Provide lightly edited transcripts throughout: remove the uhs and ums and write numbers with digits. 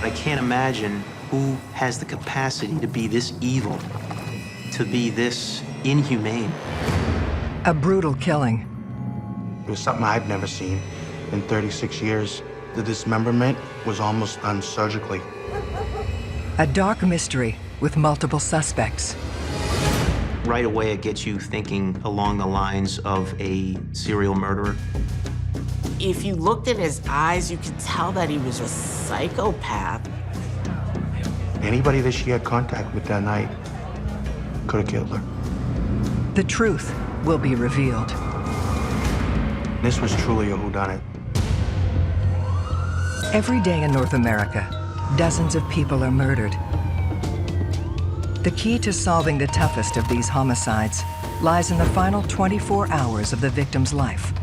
I can't imagine who has the capacity to be this evil, to be this inhumane. A brutal killing. It was something I've never seen in 36 years. The dismemberment was almost done surgically. A dark mystery with multiple suspects. Right away, it gets you thinking along the lines of a serial murderer. If you looked at his eyes, you could tell that he was a psychopath. Anybody that she had contact with that night could have killed her. The truth will be revealed. This was truly a whodunit. Every day in North America, dozens of people are murdered. The key to solving the toughest of these homicides lies in the final 24 hours of the victim's life.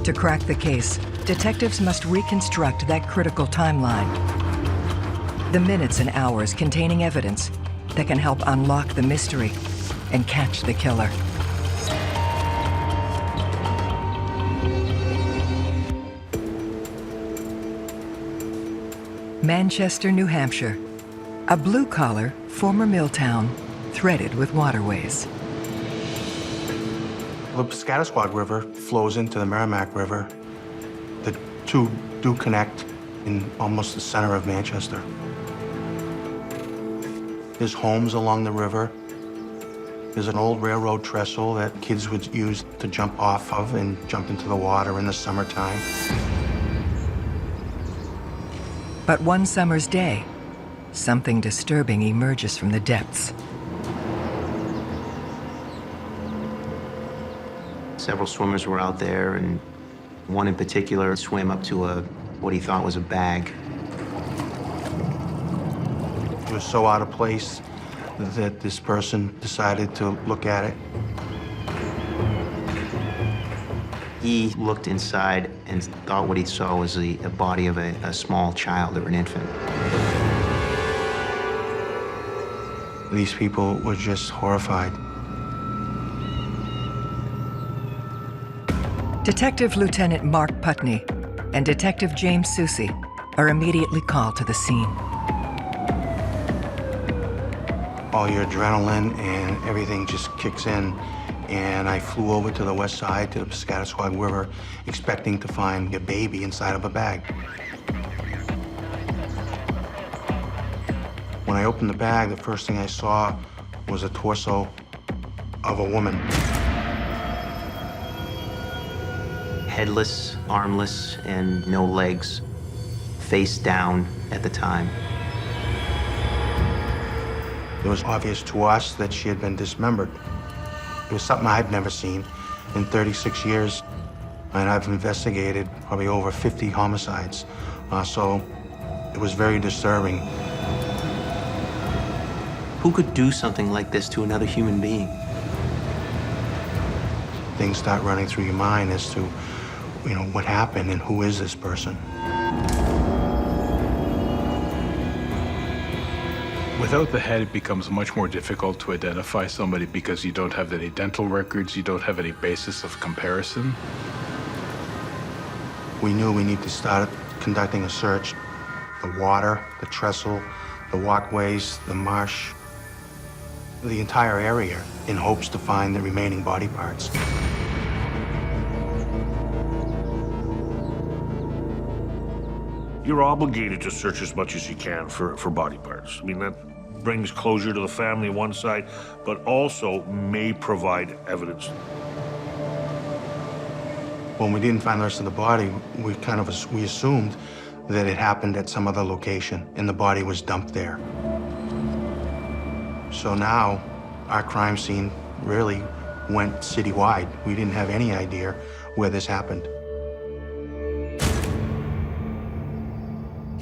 To crack the case, detectives must reconstruct that critical timeline. The minutes and hours containing evidence that can help unlock the mystery and catch the killer. Manchester, New Hampshire, a blue-collar former mill town threaded with waterways. The Piscataqua River flows into the Merrimack River. The two do connect in almost the center of Manchester. There's homes along the river. There's an old railroad trestle that kids would use to jump off of and jump into the water in the summertime. But one summer's day, something disturbing emerges from the depths. Several swimmers were out there, and one in particular swam up to what he thought was a bag. It was so out of place that this person decided to look at it. He looked inside and thought what he saw was a body of a small child or an infant. These people were just horrified. Detective Lieutenant Mark Putney and Detective James Susi are immediately called to the scene. All your adrenaline and everything just kicks in. And I flew over to the west side, to the Piscataqua River, expecting to find a baby inside of a bag. When I opened the bag, the first thing I saw was a torso of a woman. Headless, armless, and no legs, face down at the time. It was obvious to us that she had been dismembered. It was something I've never seen in 36 years, and I've investigated probably over 50 homicides, so it was very disturbing. Who could do something like this to another human being? Things start running through your mind as to, what happened and who is this person. Without the head, it becomes much more difficult to identify somebody because you don't have any dental records, you don't have any basis of comparison. We knew we need to start conducting a search. The water, the trestle, the walkways, the marsh, the entire area, in hopes to find the remaining body parts. You're obligated to search as much as you can for body parts. I mean, that brings closure to the family on one side, but also may provide evidence. When we didn't find the rest of the body, we assumed that it happened at some other location and the body was dumped there. So now our crime scene really went citywide. We didn't have any idea where this happened.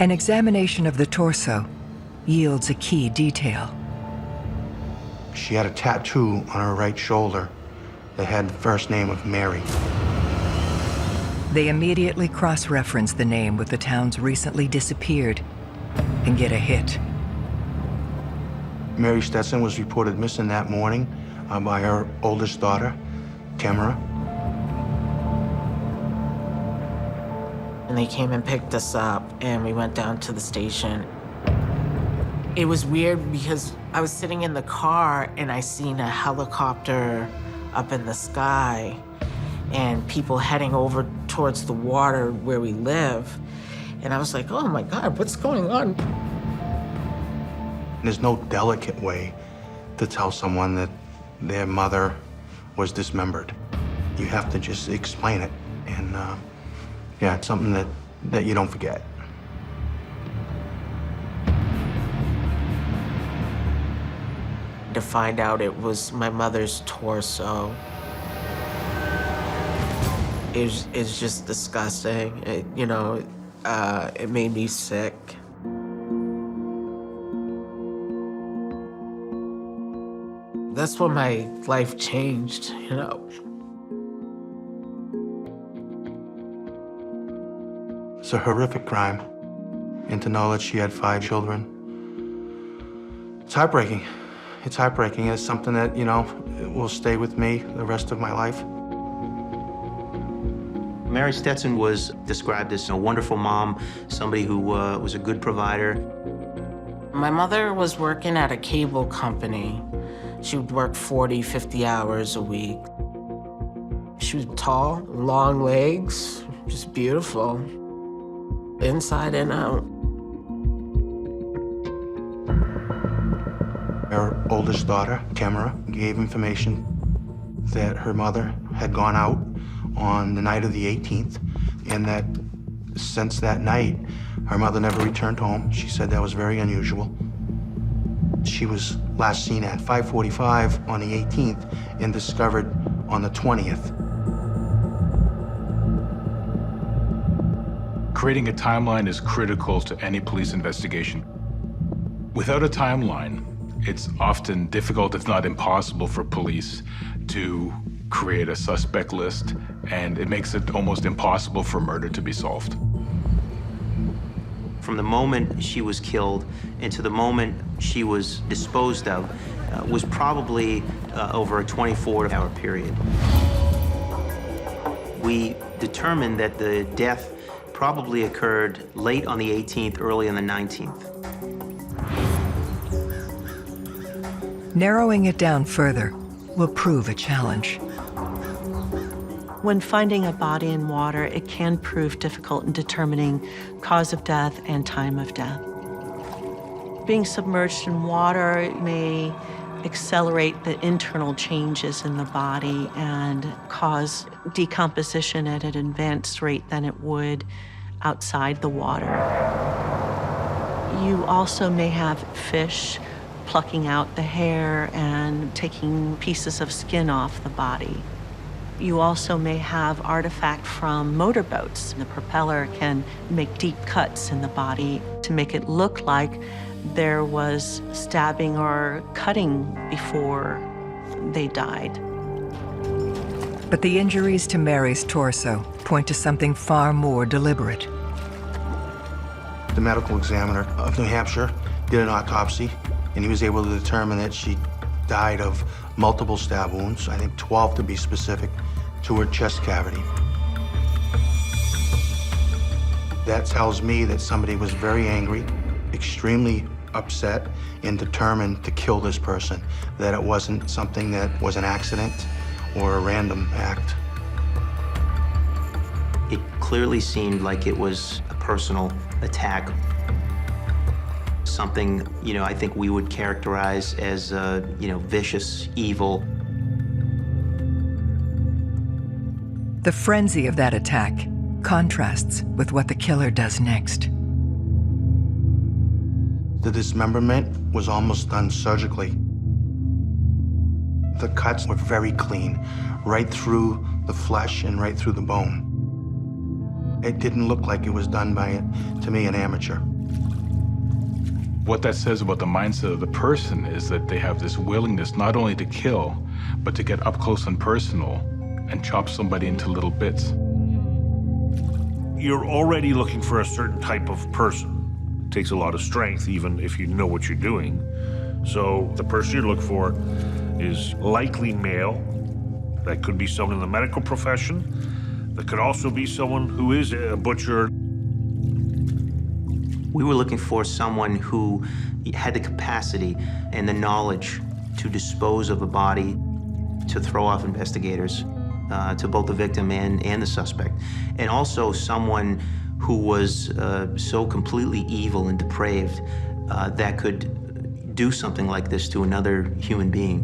An examination of the torso yields a key detail. She had a tattoo on her right shoulder that had the first name of Mary. They immediately cross-reference the name with the town's recently disappeared and get a hit. Mary Stson was reported missing that morning by her oldest daughter, Tamara. And they came and picked us up, and we went down to the station. It was weird because I was sitting in the car and I seen a helicopter up in the sky and people heading over towards the water where we live. And I was like, oh my God, what's going on? There's no delicate way to tell someone that their mother was dismembered. You have to just explain it. And yeah, it's something that you don't forget. To find out it was my mother's torso. It's just disgusting. It made me sick. That's when my life changed, It's a horrific crime. And to know that she had 5 children, it's heartbreaking. It's heartbreaking. It's something that, will stay with me the rest of my life. Mary Stson was described as a wonderful mom, somebody who was a good provider. My mother was working at a cable company. She would work 40, 50 hours a week. She was tall, long legs, just beautiful, inside and out. Her oldest daughter, Tamara, gave information that her mother had gone out on the night of the 18th, and that since that night, her mother never returned home. She said that was very unusual. She was last seen at 5:45 on the 18th and discovered on the 20th. Creating a timeline is critical to any police investigation. Without a timeline, it's often difficult, if not impossible, for police to create a suspect list, and it makes it almost impossible for murder to be solved. From the moment she was killed into the moment she was disposed of was probably over a 24-hour period. We determined that the death probably occurred late on the 18th, early on the 19th. Narrowing it down further will prove a challenge. When finding a body in water, it can prove difficult in determining cause of death and time of death. Being submerged in water may accelerate the internal changes in the body and cause decomposition at an advanced rate than it would outside the water. You also may have fish plucking out the hair and taking pieces of skin off the body. You also may have artifact from motorboats. The propeller can make deep cuts in the body to make it look like there was stabbing or cutting before they died. But the injuries to Mary's torso point to something far more deliberate. The medical examiner of New Hampshire did an autopsy, and he was able to determine that she died of multiple stab wounds, I think 12 to be specific, to her chest cavity. That tells me that somebody was very angry, extremely upset, and determined to kill this person, that it wasn't something that was an accident or a random act. It clearly seemed like it was a personal attack. Something, I think we would characterize as, vicious, evil. The frenzy of that attack contrasts with what the killer does next. The dismemberment was almost done surgically. The cuts were very clean, right through the flesh and right through the bone. It didn't look like it was done by, to me, an amateur. What that says about the mindset of the person is that they have this willingness not only to kill, but to get up close and personal and chop somebody into little bits. You're already looking for a certain type of person. It takes a lot of strength, even if you know what you're doing. So the person you look for is likely male. That could be someone in the medical profession. That could also be someone who is a butcher. We were looking for someone who had the capacity and the knowledge to dispose of a body, to throw off investigators, to both the victim and the suspect. And also someone who was so completely evil and depraved that could do something like this to another human being.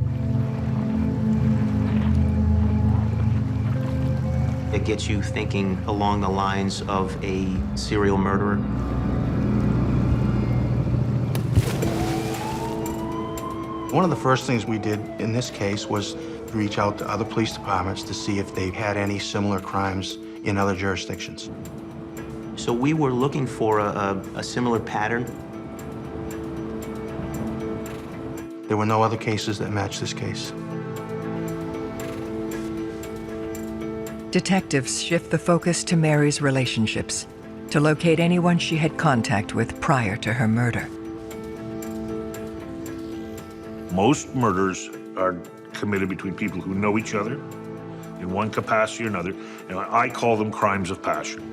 It gets you thinking along the lines of a serial murderer. One of the first things we did in this case was reach out to other police departments to see if they had any similar crimes in other jurisdictions. So we were looking for a similar pattern. There were no other cases that matched this case. Detectives shift the focus to Mary's relationships to locate anyone she had contact with prior to her murder. Most murders are committed between people who know each other in one capacity or another, and I call them crimes of passion.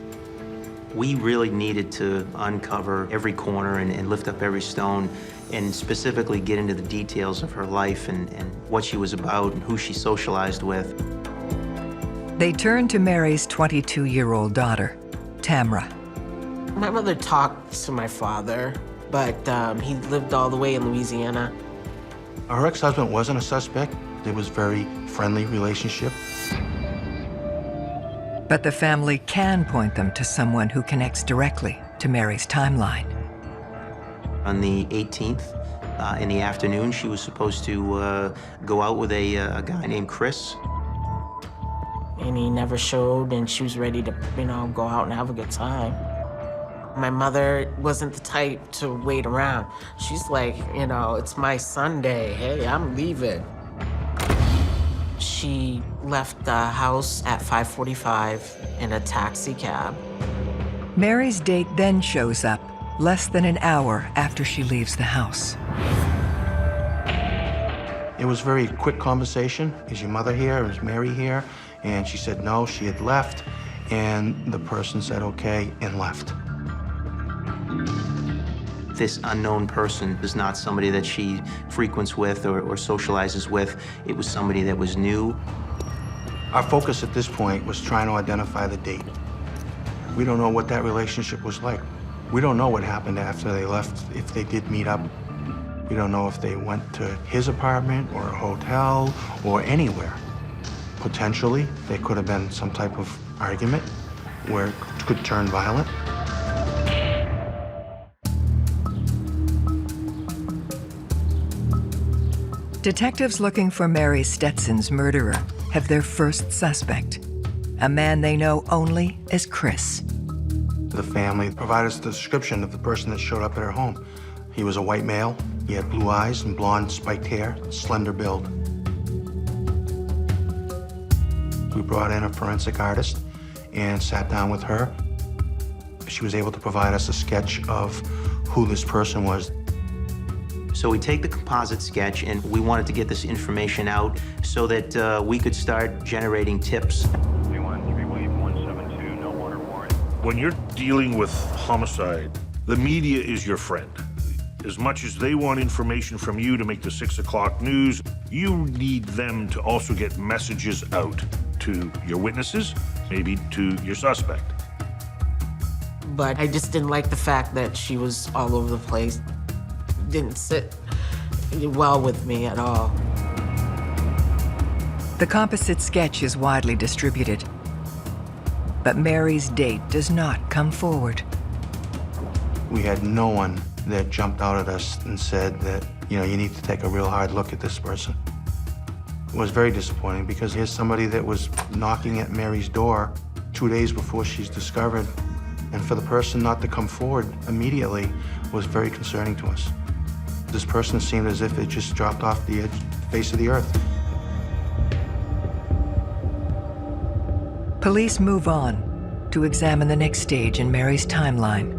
We really needed to uncover every corner and lift up every stone and specifically get into the details of her life and what she was about and who she socialized with. They turn to Mary's 22-year-old daughter, Tamra. My mother talked to my father, but he lived all the way in Louisiana. Her ex-husband wasn't a suspect. It was a very friendly relationship. But the family can point them to someone who connects directly to Mary's timeline. On the 18th, in the afternoon, she was supposed to go out with a guy named Chris. And he never showed, and she was ready to, go out and have a good time. My mother wasn't the type to wait around. She's like, it's my Sunday. Hey, I'm leaving. She left the house at 5:45 in a taxi cab. Mary's date then shows up less than an hour after she leaves the house. It was a very quick conversation. Is your mother here? Is Mary here? And she said no, she had left. And the person said okay and left. This unknown person is not somebody that she frequents with or socializes with. It was somebody that was new. Our focus at this point was trying to identify the date. We don't know what that relationship was like. We don't know what happened after they left, if they did meet up. We don't know if they went to his apartment or a hotel or anywhere. Potentially, there could have been some type of argument where it could turn violent. Detectives looking for Mary Stetson's murderer have their first suspect, a man they know only as Chris. The family provided us the description of the person that showed up at her home. He was a white male. He had blue eyes and blonde spiked hair, slender build. We brought in a forensic artist and sat down with her. She was able to provide us a sketch of who this person was. So we take the composite sketch and we wanted to get this information out so that we could start generating tips. When you're dealing with homicide, the media is your friend. As much as they want information from you to make the 6 o'clock news, you need them to also get messages out to your witnesses, maybe to your suspect. But I just didn't like the fact that she was all over the place. Didn't sit well with me at all. The composite sketch is widely distributed, but Mary's date does not come forward. We had no one that jumped out at us and said that, you need to take a real hard look at this person. It was very disappointing because here's somebody that was knocking at Mary's door 2 days before she's discovered, and for the person not to come forward immediately was very concerning to us. This person seemed as if it just dropped off the face of the earth. Police move on to examine the next stage in Mary's timeline.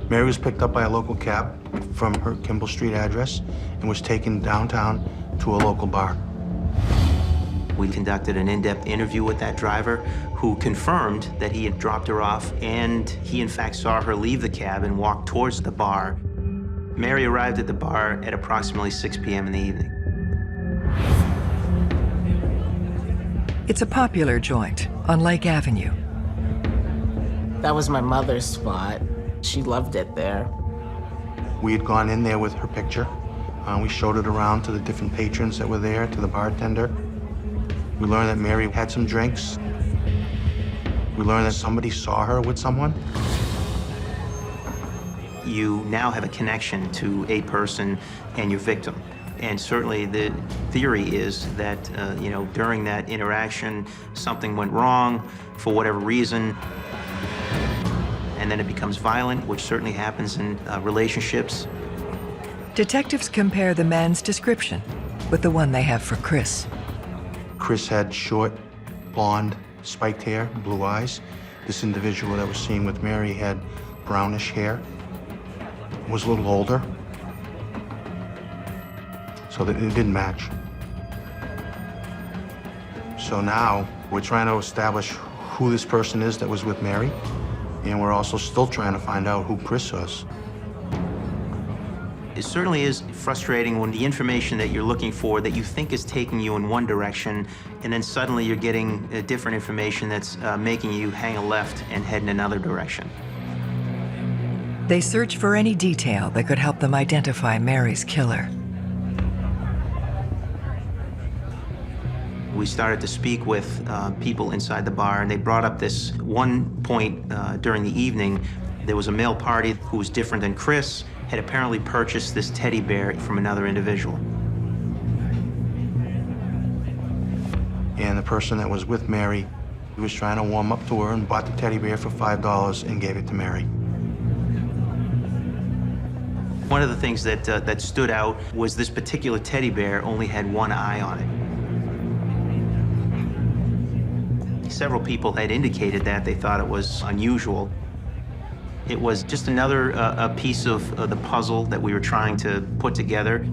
Mary was picked up by a local cab from her Kimball Street address and was taken downtown to a local bar. We conducted an in-depth interview with that driver who confirmed that he had dropped her off, and he in fact saw her leave the cab and walk towards the bar. Mary arrived at the bar at approximately 6 p.m. in the evening. It's a popular joint on Lake Avenue. That was my mother's spot. She loved it there. We had gone in there with her picture. We showed it around to the different patrons that were there, to the bartender. We learned that Mary had some drinks. We learned that somebody saw her with someone. You now have a connection to a person and your victim. And certainly the theory is that, during that interaction, something went wrong for whatever reason, and then it becomes violent, which certainly happens in relationships. Detectives compare the man's description with the one they have for Chris. Chris had short, blonde, spiked hair, blue eyes. This individual that was seen with Mary had brownish hair, was a little older, so that it didn't match. So now we're trying to establish who this person is that was with Mary, and we're also still trying to find out who Chris was. It certainly is frustrating when the information that you're looking for that you think is taking you in one direction, and then suddenly you're getting different information that's making you hang a left and head in another direction. They search for any detail that could help them identify Mary's killer. We started to speak with people inside the bar, and they brought up this one point during the evening. There was a male party who was different than Chris, had apparently purchased this teddy bear from another individual. And the person that was with Mary, he was trying to warm up to her and bought the teddy bear for $5 and gave it to Mary. One of the things that stood out was this particular teddy bear only had one eye on it. Several people had indicated that they thought it was unusual. It was just another a piece of the puzzle that we were trying to put together.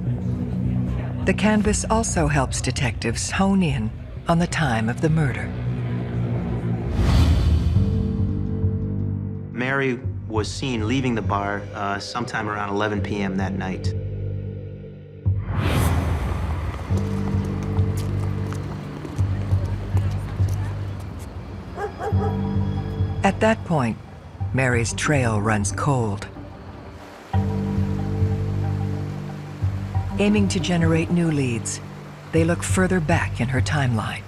The canvas also helps detectives hone in on the time of the murder. Mary was seen leaving the bar sometime around 11 p.m. that night. At that point, Mary's trail runs cold. Aiming to generate new leads, they look further back in her timeline.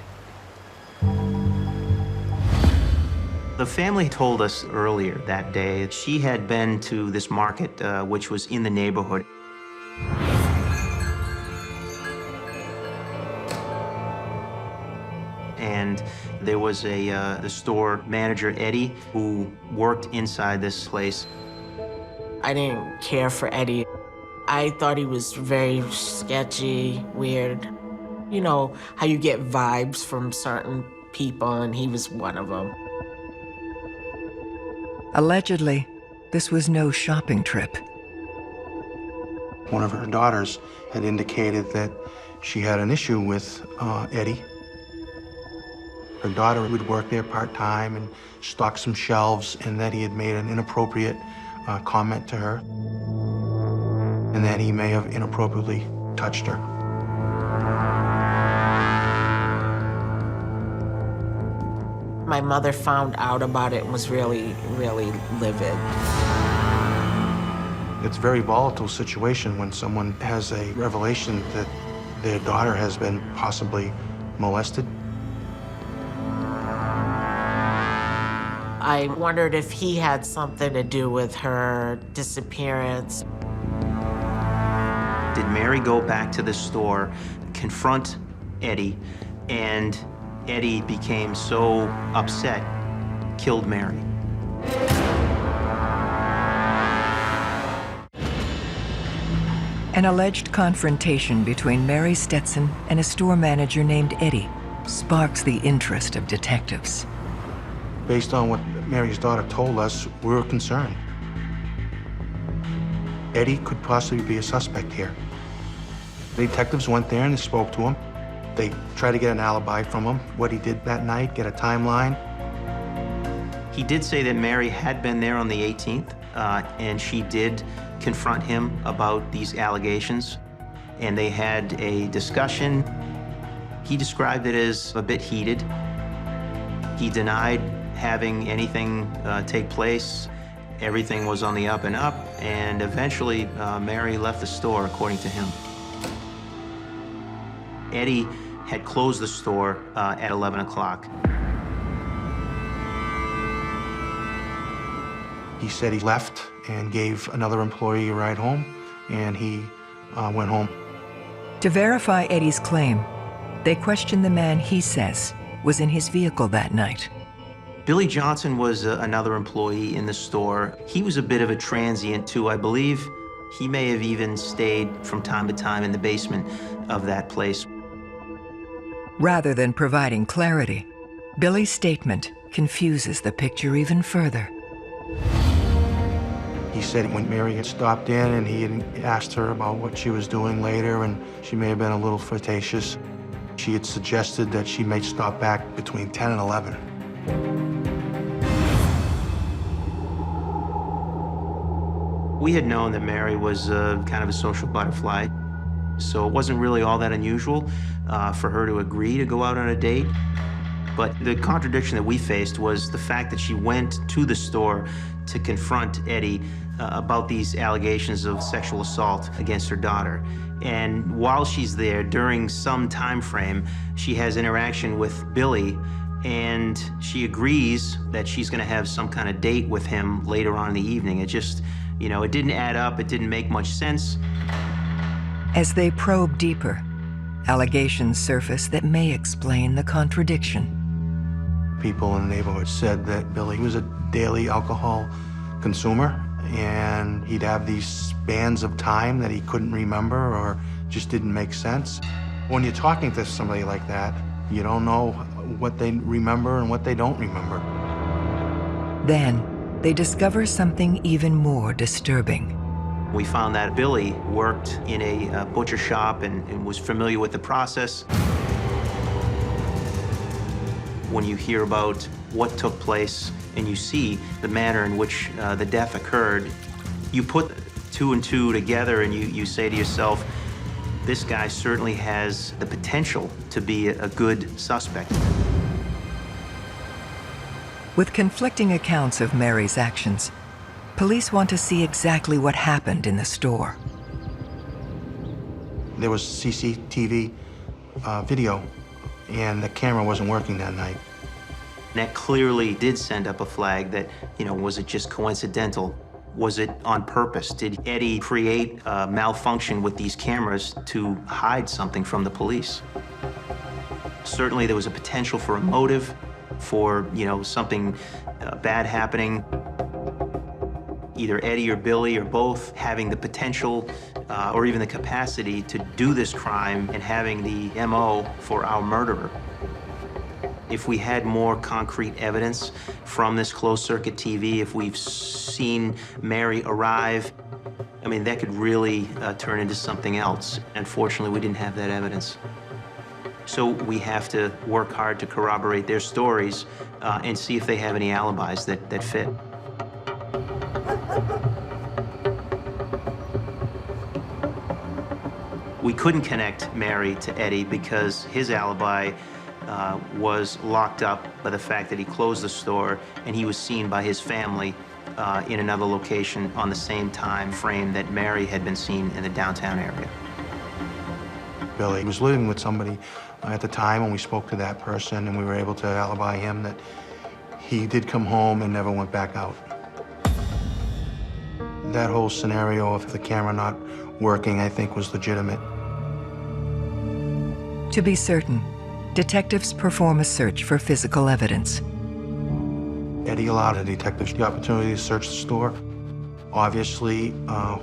The family told us earlier that day that she had been to this market, which was in the neighborhood. And there was the store manager, Eddie, who worked inside this place. I didn't care for Eddie. I thought he was very sketchy, weird. You know, how you get vibes from certain people, and he was one of them. Allegedly, this was no shopping trip. One of her daughters had indicated that she had an issue with Eddie. Her daughter would work there part-time and stock some shelves, and that he had made an inappropriate comment to her, and that he may have inappropriately touched her. My mother found out about it and was really, really livid. It's a very volatile situation when someone has a revelation that their daughter has been possibly molested. I wondered if he had something to do with her disappearance. Did Mary go back to the store, confront Eddie, and Eddie became so upset, killed Mary? An alleged confrontation between Mary Stson and a store manager named Eddie sparks the interest of detectives. Based on what Mary's daughter told us, we were concerned. Eddie could possibly be a suspect here. The detectives went there and they spoke to him. They tried to get an alibi from him, what he did that night, get a timeline. He did say that Mary had been there on the 18th, and she did confront him about these allegations, and they had a discussion. He described it as a bit heated. He denied having anything take place. Everything was on the up and up, and eventually Mary left the store, according to him. Eddie had closed the store at 11 o'clock. He said he left and gave another employee a ride home, and he went home. To verify Eddie's claim, they questioned the man he says was in his vehicle that night. Billy Johnson was another employee in the store. He was a bit of a transient, too. I believe he may have even stayed from time to time in the basement of that place. Rather than providing clarity, Billy's statement confuses the picture even further. He said when Mary had stopped in and he had asked her about what she was doing later, and she may have been a little flirtatious, she had suggested that she may stop back between 10 and 11. We had known that Mary was kind of a social butterfly, so it wasn't really all that unusual for her to agree to go out on a date. But the contradiction that we faced was the fact that she went to the store to confront Eddie about these allegations of sexual assault against her daughter. And while she's there, during some time frame, she has interaction with Billy, and she agrees that she's gonna have some kind of date with him later on in the evening. It just, you know, it didn't add up, it didn't make much sense. As they probe deeper, allegations surface that may explain the contradiction. People in the neighborhood said that Billy was a daily alcohol consumer, and he'd have these spans of time that he couldn't remember or just didn't make sense. When you're talking to somebody like that, you don't know what they remember and what they don't remember. Then, they discover something even more disturbing. We found that Billy worked in a butcher shop and was familiar with the process. When you hear about what took place and you see the manner in which the death occurred, you put two and two together and you say to yourself, this guy certainly has the potential to be a good suspect. With conflicting accounts of Mary's actions, police want to see exactly what happened in the store. There was CCTV video, and the camera wasn't working that night. That clearly did send up a flag that, you know, was it just coincidental? Was it on purpose? Did Eddie create a malfunction with these cameras to hide something from the police? Certainly there was a potential for a motive, for, you know, something bad happening. Either Eddie or Billy or both having the potential or even the capacity to do this crime and having the MO for our murderer. If we had more concrete evidence from this closed-circuit TV, if we've seen Mary arrive, I mean, that could really turn into something else. Unfortunately, we didn't have that evidence. So we have to work hard to corroborate their stories and see if they have any alibis that fit. We couldn't connect Mary to Eddie because his alibi was locked up by the fact that he closed the store and he was seen by his family in another location on the same time frame that Mary had been seen in the downtown area. Billy was living with somebody at the time when we spoke to that person, and we were able to alibi him that he did come home and never went back out. That whole scenario of the camera not working, I think, was legitimate. To be certain, detectives perform a search for physical evidence. Eddie allowed the detectives the opportunity to search the store. Obviously,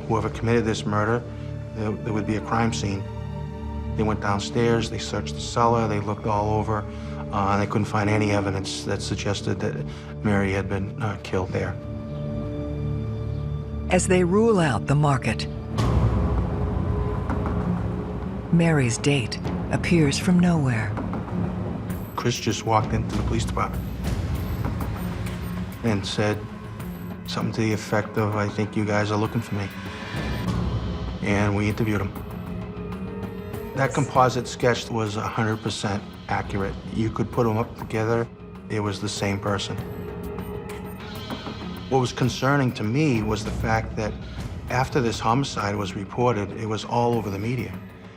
whoever committed this murder, there would be a crime scene. They went downstairs, they searched the cellar, they looked all over, and they couldn't find any evidence that suggested that Mary had been killed there. As they rule out the market, Mary's date appears from nowhere. Chris just walked into the police department and said something to the effect of, "I think you guys are looking for me." And we interviewed him. That composite sketch was 100% accurate. You could put them up together, it was the same person. What was concerning to me was the fact that after this homicide was reported, it was all over the media.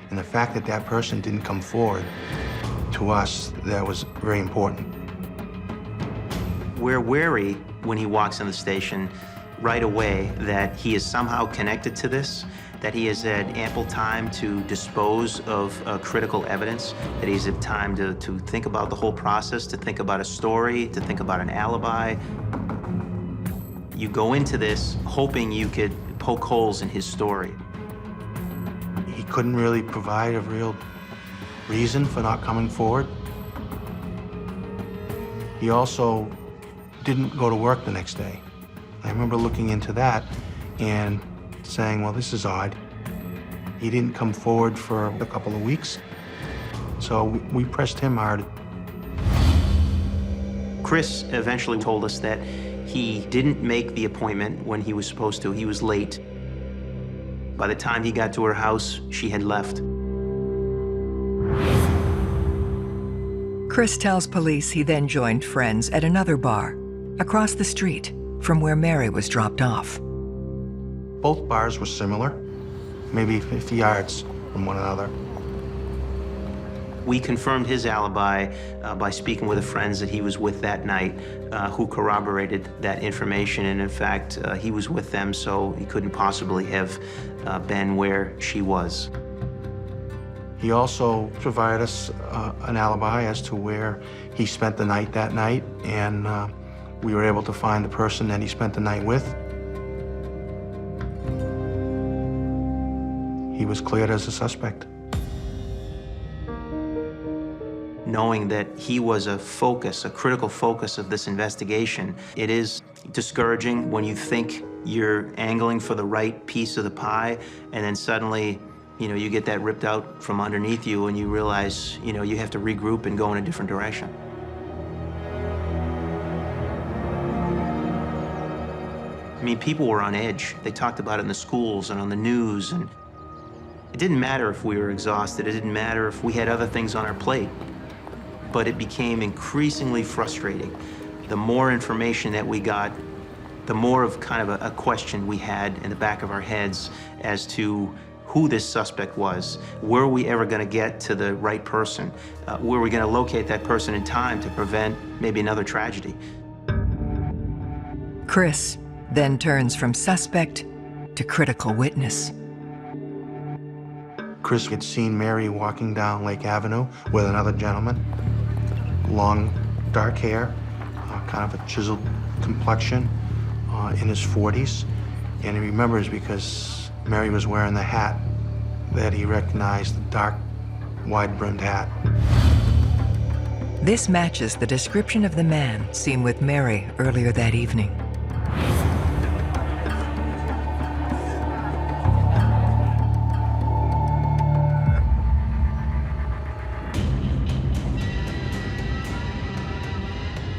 And the fact that that person didn't come forward to us, that was very important. We're wary when he walks in the station right away that he is somehow connected to this, that he has had ample time to dispose of critical evidence, that he's had time to think about the whole process, to think about a story, to think about an alibi. You go into this hoping you could poke holes in his story. He couldn't really provide a real reason for not coming forward. He also didn't go to work the next day. I remember looking into that and saying, well, this is odd. He didn't come forward for a couple of weeks, so we pressed him hard. Chris eventually told us that he didn't make the appointment when he was supposed to. He was late. By the time he got to her house, she had left. Chris tells police he then joined friends at another bar across the street from where Mary was dropped off. Both bars were similar, maybe 50 yards from one another. We confirmed his alibi by speaking with the friends that he was with that night, who corroborated that information. And in fact, he was with them, so he couldn't possibly have been where she was. He also provided us an alibi as to where he spent the night that night, and we were able to find the person that he spent the night with. He was cleared as a suspect. Knowing that he was a focus, a critical focus of this investigation, it is discouraging when you think you're angling for the right piece of the pie, and then suddenly, you get that ripped out from underneath you, and you realize, you have to regroup and go in a different direction. I mean, people were on edge. They talked about it in the schools and on the news, and it didn't matter if we were exhausted. It didn't matter if we had other things on our plate. But it became increasingly frustrating. The more information that we got, the more of kind of a question we had in the back of our heads as to who this suspect was. Were we ever going to get to the right person? Were we going to locate that person in time to prevent maybe another tragedy? Chris then turns from suspect to critical witness. Chris had seen Mary walking down Lake Avenue with another gentleman. Long, dark hair, kind of a chiseled complexion, in his 40s. And he remembers because Mary was wearing the hat that he recognized, the dark, wide-brimmed hat. This matches the description of the man seen with Mary earlier that evening.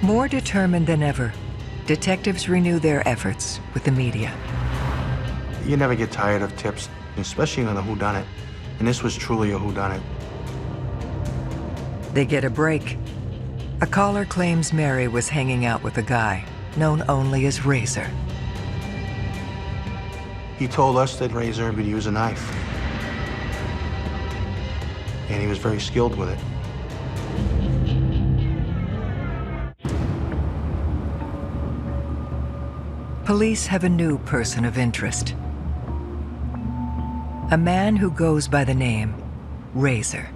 More determined than ever, detectives renew their efforts with the media. You never get tired of tips, especially on a whodunit. And this was truly a whodunit. They get a break. A caller claims Mary was hanging out with a guy known only as Razor. He told us that Razor would use a knife. And he was very skilled with it. Police have a new person of interest. A man who goes by the name Razor.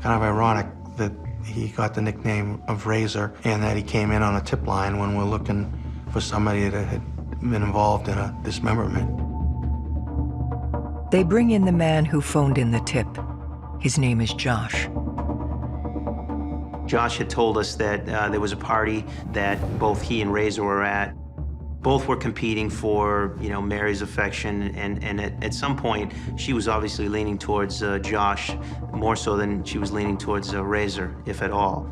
Kind of ironic that he got the nickname of Razor and that he came in on a tip line when we're looking for somebody that had been involved in a dismemberment. They bring in the man who phoned in the tip. His name is Josh. Josh had told us that there was a party that both he and Razor were at. Both were competing for, Mary's affection, and at some point, she was obviously leaning towards Josh, more so than she was leaning towards Razor, if at all.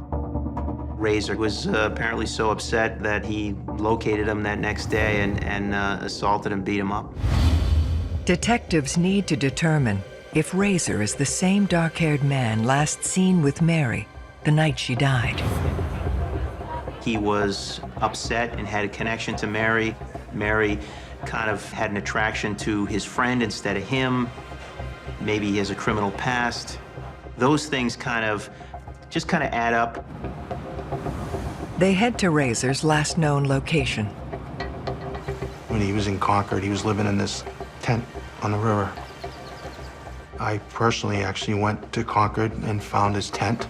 Razor was apparently so upset that he located him that next day and assaulted and beat him up. Detectives need to determine if Razor is the same dark-haired man last seen with Mary the night she died. He was upset and had a connection to Mary. Mary kind of had an attraction to his friend instead of him. Maybe he has a criminal past. Those things kind of add up. They head to Razor's last known location. When he was in Concord, he was living in this tent on the river. I personally actually went to Concord and found his tent.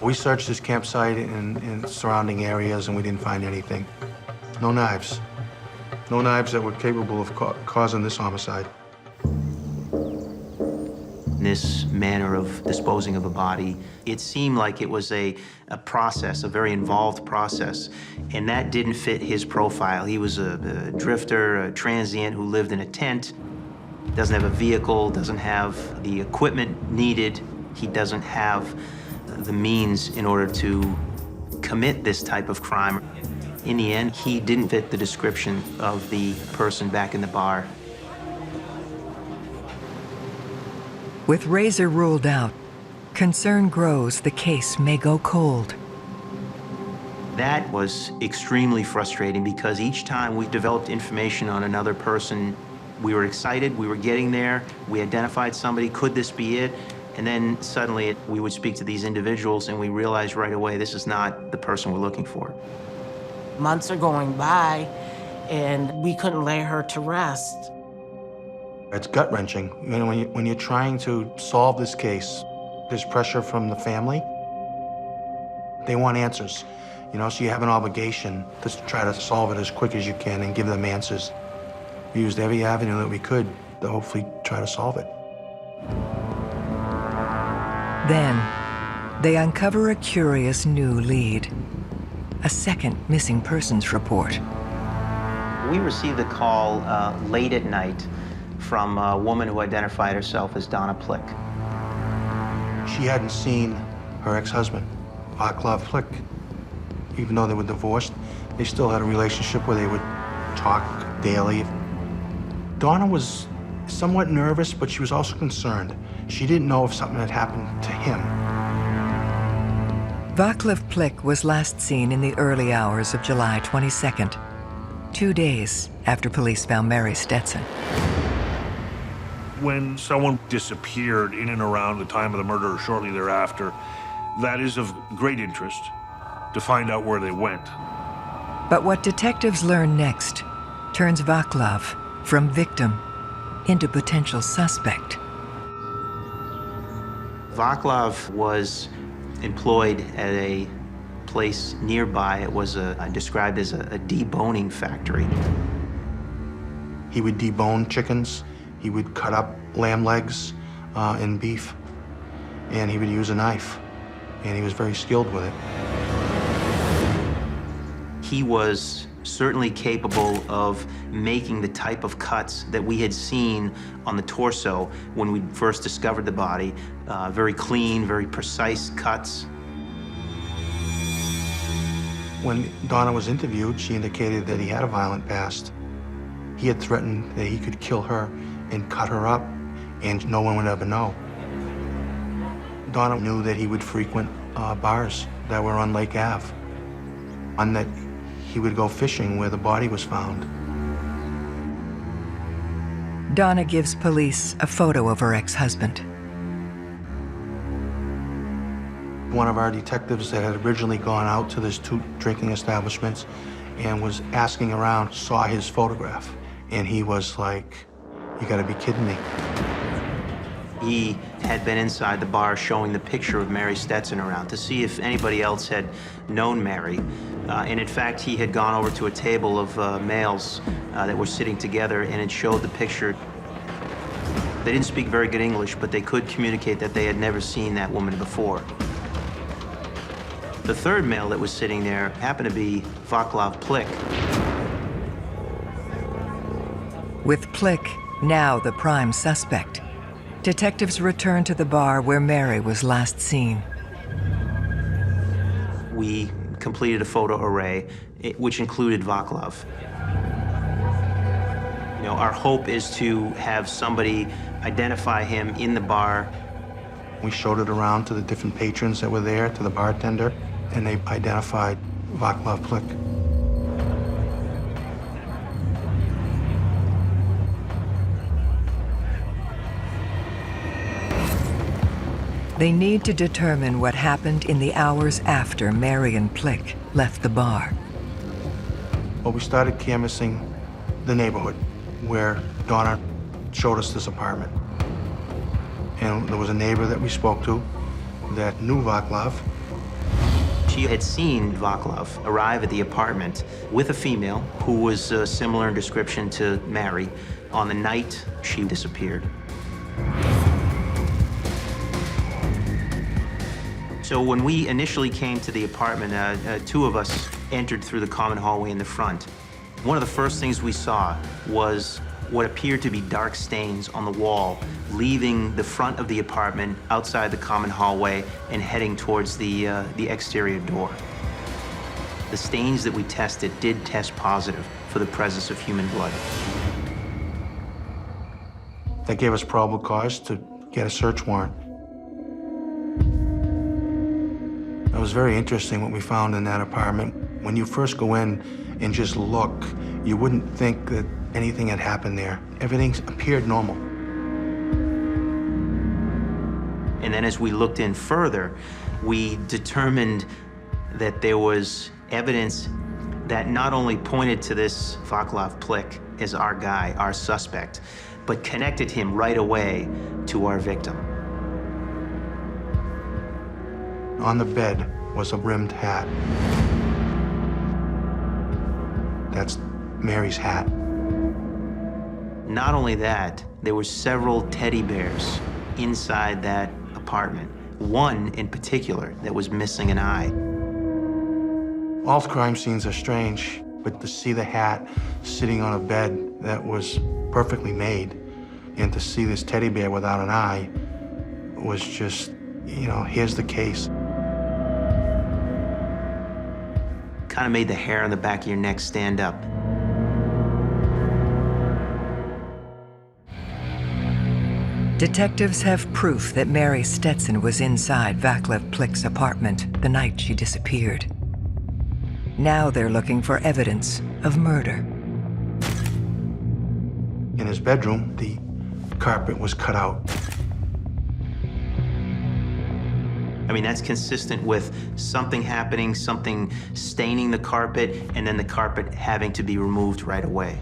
We searched his campsite and surrounding areas, and we didn't find anything. No knives. No knives that were capable of causing this homicide. This manner of disposing of a body, it seemed like it was a process, a very involved process, and that didn't fit his profile. He was a drifter, a transient who lived in a tent, doesn't have a vehicle, doesn't have the equipment needed. He doesn't have the means in order to commit this type of crime. In the end, he didn't fit the description of the person back in the bar. With Razor ruled out, concern grows the case may go cold. That was extremely frustrating because each time we developed information on another person, we were excited, we were getting there, we identified somebody, could this be it? And then suddenly we would speak to these individuals and we realized right away this is not the person we're looking for. Months are going by and we couldn't lay her to rest. It's gut-wrenching. When you're trying to solve this case, there's pressure from the family. They want answers, so you have an obligation to try to solve it as quick as you can and give them answers. We used every avenue that we could to hopefully try to solve it. Then, they uncover a curious new lead. A second missing persons report. We received a call late at night from a woman who identified herself as Donna Plick. She hadn't seen her ex-husband, Vaklov Plick. Even though they were divorced, they still had a relationship where they would talk daily. Donna was somewhat nervous, but she was also concerned. She didn't know if something had happened to him. Vaklov Plick was last seen in the early hours of July 22nd, 2 days after police found Mary Stson. When someone disappeared in and around the time of the murder or shortly thereafter, that is of great interest to find out where they went. But what detectives learn next turns Vaklov from victim into potential suspect. Vaklov was employed at a place nearby. It was described as a deboning factory. He would debone chickens. He would cut up lamb legs and beef, and he would use a knife, and he was very skilled with it. He was certainly capable of making the type of cuts that we had seen on the torso when we first discovered the body. Very clean, very precise cuts. When Donna was interviewed, she indicated that he had a violent past. He had threatened that he could kill her and cut her up, and no one would ever know. Donna knew that he would frequent bars that were on Lake Ave, and that he would go fishing where the body was found. Donna gives police a photo of her ex-husband. One of our detectives that had originally gone out to these 2 drinking establishments and was asking around saw his photograph, and he was like, "You gotta be kidding me." He had been inside the bar showing the picture of Mary Stson around to see if anybody else had known Mary. And in fact, he had gone over to a table of males that were sitting together and had showed the picture. They didn't speak very good English, but they could communicate that they had never seen that woman before. The third male that was sitting there happened to be Vaklov Plick. With Plick now the prime suspect, detectives return to the bar where Mary was last seen. We completed a photo array, which included Vaklov. You know, our hope is to have somebody identify him in the bar. We showed it around to the different patrons that were there, to the bartender, and they identified Vaklov Plick. They need to determine what happened in the hours after Mary and Plick left the bar. Well, we started canvassing the neighborhood where Donna showed us this apartment. And there was a neighbor that we spoke to that knew Vaklov. She had seen Vaklov arrive at the apartment with a female who was similar in description to Mary on the night she disappeared. So when we initially came to the apartment, two of us entered through the common hallway in the front. One of the first things we saw was what appeared to be dark stains on the wall, leaving the front of the apartment outside the common hallway and heading towards the exterior door. The stains that we tested did test positive for the presence of human blood. That gave us probable cause to get a search warrant. It was very interesting what we found in that apartment. When you first go in and just look, you wouldn't think that anything had happened there. Everything appeared normal. And then as we looked in further, we determined that there was evidence that not only pointed to this Vaklov Plick as our guy, our suspect, but connected him right away to our victim. On the bed was a rimmed hat. That's Mary's hat. Not only that, there were several teddy bears inside that apartment. One in particular that was missing an eye. All crime scenes are strange, but to see the hat sitting on a bed that was perfectly made, and to see this teddy bear without an eye was just, you know, here's the case. Kind of made the hair on the back of your neck stand up. Detectives have proof that Mary Stson was inside Vaklov Plick's apartment the night she disappeared. Now they're looking for evidence of murder. In his bedroom, the carpet was cut out. I mean, that's consistent with something happening, something staining the carpet, and then the carpet having to be removed right away.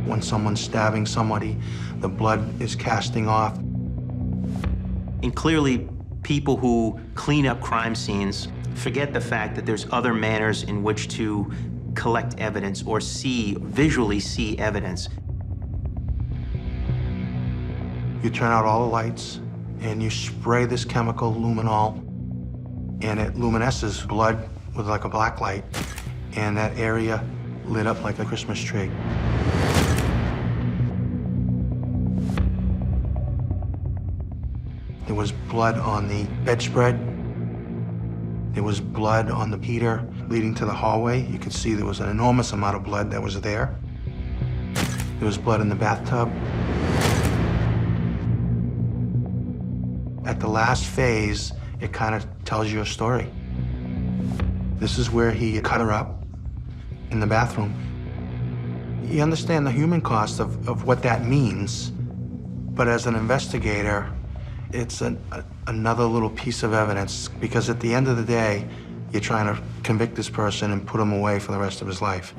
When someone's stabbing somebody, the blood is casting off. And clearly, people who clean up crime scenes forget the fact that there's other manners in which to collect evidence or visually see evidence. You turn out all the lights, and you spray this chemical luminol, and it luminesces blood with like a black light, and that area lit up like a Christmas tree. There was blood on the bedspread. There was blood on the heater leading to the hallway. You could see there was an enormous amount of blood that was there. There was blood in the bathtub. At the last phase, it kind of tells you a story. This is where he cut her up in the bathroom. You understand the human cost of what that means, but as an investigator, it's another little piece of evidence, because at the end of the day, you're trying to convict this person and put him away for the rest of his life.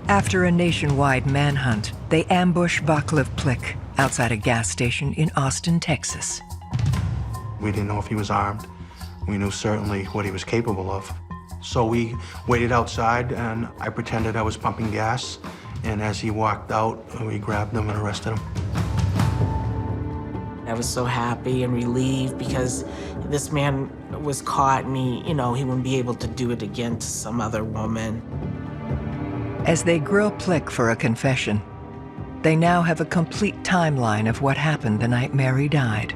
After a nationwide manhunt, they ambush Vaklov Plick outside a gas station in Austin, Texas. We didn't know if he was armed. We knew certainly what he was capable of. So we waited outside, and I pretended I was pumping gas, and as he walked out, we grabbed him and arrested him. I was so happy and relieved because this man was caught and he wouldn't be able to do it again to some other woman. As they grill Plick for a confession, they now have a complete timeline of what happened the night Mary died.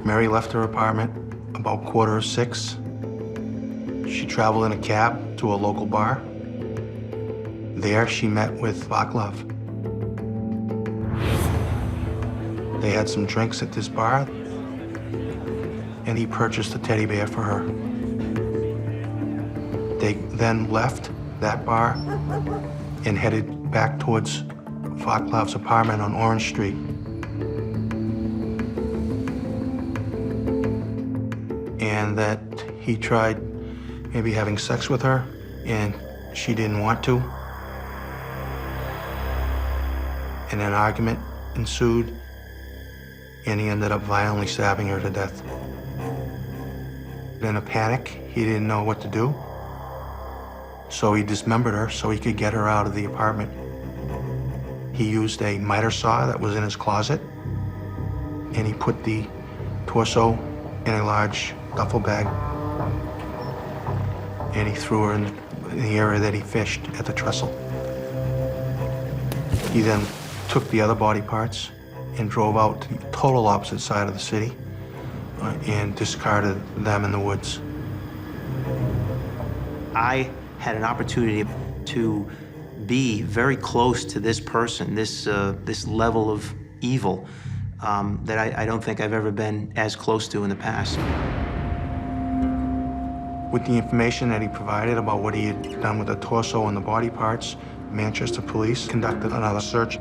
Mary left her apartment about 5:45. She traveled in a cab to a local bar. There, she met with Vaklov. They had some drinks at this bar, and he purchased a teddy bear for her. They then left that bar and headed back towards Vaklov's apartment on Orange Street. And that he tried maybe having sex with her, and she didn't want to. And an argument ensued, and he ended up violently stabbing her to death. In a panic, he didn't know what to do, so he dismembered her so he could get her out of the apartment. He used a miter saw that was in his closet, and he put the torso in a large duffel bag, and he threw her in the area that he fished at the trestle. He then took the other body parts and drove out to the total opposite side of the city and discarded them in the woods. I had an opportunity to be very close to this person, this level of evil that I don't think I've ever been as close to in the past. With the information that he provided about what he had done with the torso and the body parts, Manchester police conducted another search,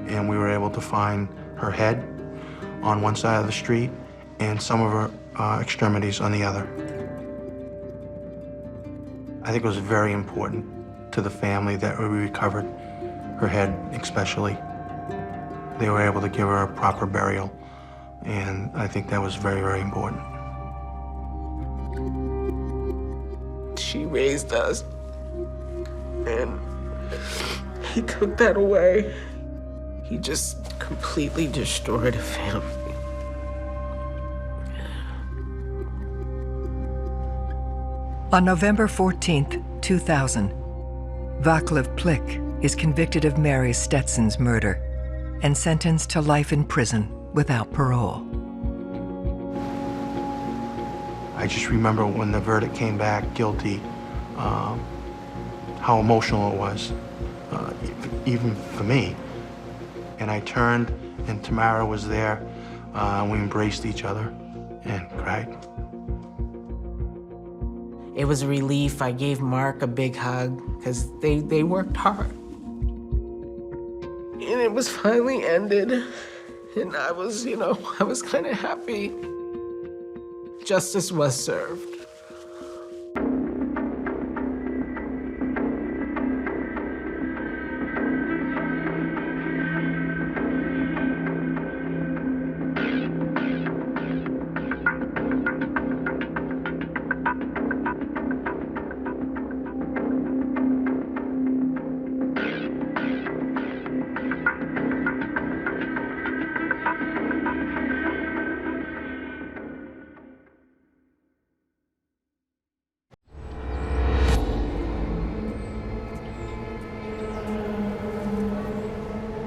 and we were able to find her head on one side of the street and some of her extremities on the other. I think it was very important to the family that we recovered her head especially. They were able to give her a proper burial, and I think that was very, very important. She raised us, and he took that away. He just completely destroyed a family. On November 14th, 2000, Vaklov Plick is convicted of Mary Stetson's murder and sentenced to life in prison without parole. I just remember when the verdict came back guilty, how emotional it was, even for me. And I turned, and Tamara was there, and we embraced each other and cried. It was a relief. I gave Mark a big hug because they worked hard. And it was finally ended. And I was kind of happy. Justice was served.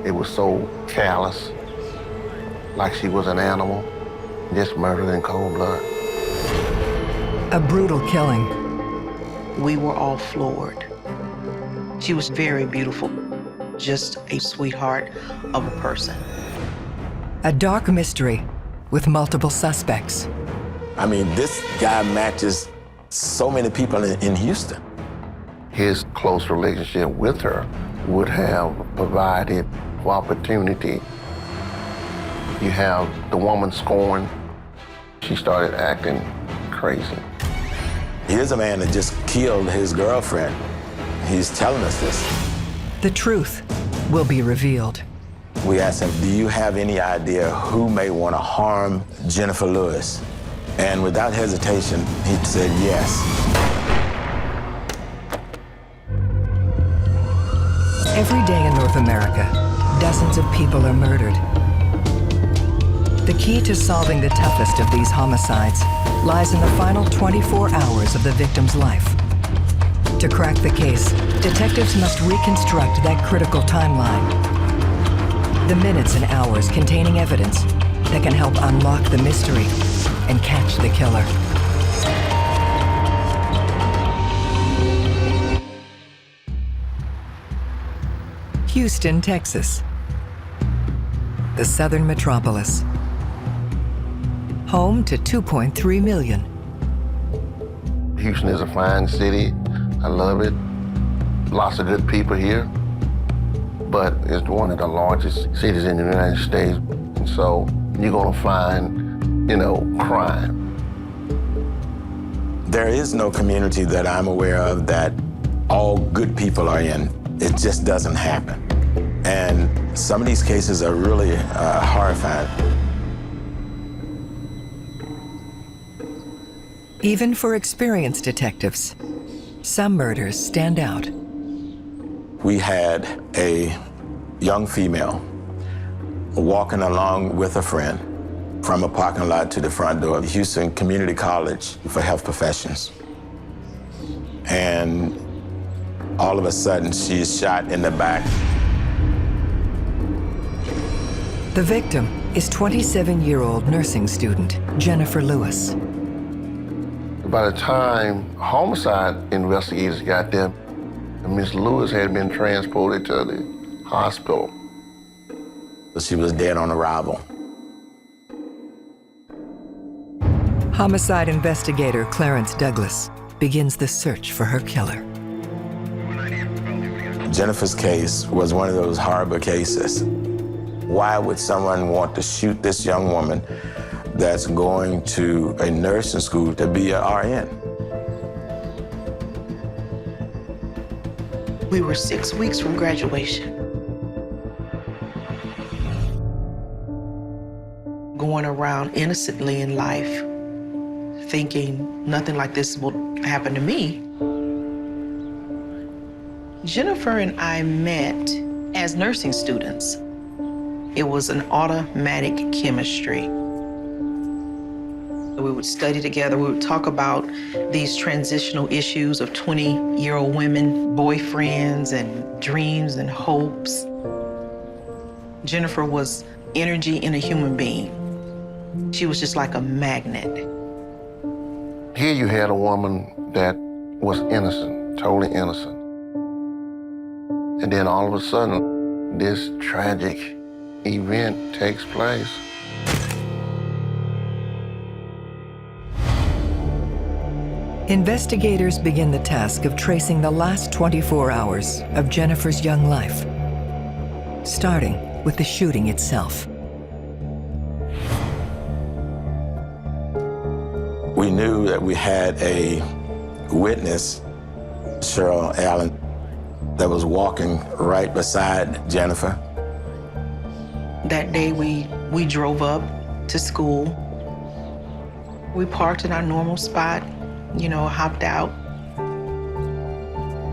It was so callous, like she was an animal, just murdered in cold blood. A brutal killing. We were all floored. She was very beautiful, just a sweetheart of a person. A dark mystery with multiple suspects. I mean, this guy matches so many people in Houston. His close relationship with her would have provided for opportunity. You have the woman scorned. She started acting crazy. Here's a man that just killed his girlfriend. He's telling us this. The truth will be revealed. We asked him, do you have any idea who may want to harm Jennifer Lewis? And without hesitation, he said yes. Every day in North America, dozens of people are murdered. The key to solving the toughest of these homicides lies in the final 24 hours of the victim's life. To crack the case, detectives must reconstruct that critical timeline. The minutes and hours containing evidence that can help unlock the mystery and catch the killer. Houston, Texas. The southern metropolis. Home to 2.3 million. Houston is a fine city. I love it. Lots of good people here. But it's one of the largest cities in the United States. And so you're gonna find, crime. There is no community that I'm aware of that all good people are in. It just doesn't happen. And some of these cases are really horrifying. Even for experienced detectives, some murders stand out. We had a young female walking along with a friend from a parking lot to the front door of Houston Community College for Health Professions. And all of a sudden, she is shot in the back. The victim is 27-year-old nursing student Jennifer Lewis. By the time homicide investigators got there, Miss Lewis had been transported to the hospital. She was dead on arrival. Homicide investigator Clarence Douglas begins the search for her killer. Jennifer's case was one of those horrible cases. Why would someone want to shoot this young woman that's going to a nursing school to be an RN? We were 6 weeks from graduation. Going around innocently in life, thinking nothing like this will happen to me. Jennifer and I met as nursing students. It was an automatic chemistry. We would study together. We would talk about these transitional issues of 20-year-old women, boyfriends, and dreams and hopes. Jennifer was energy in a human being. She was just like a magnet. Here you had a woman that was innocent, totally innocent. And then all of a sudden, this tragic event takes place. Investigators begin the task of tracing the last 24 hours of Jennifer's young life, starting with the shooting itself. We knew that we had a witness, Cheryl Allen, that was walking right beside Jennifer. That day we drove up to school. We parked in our normal spot, hopped out.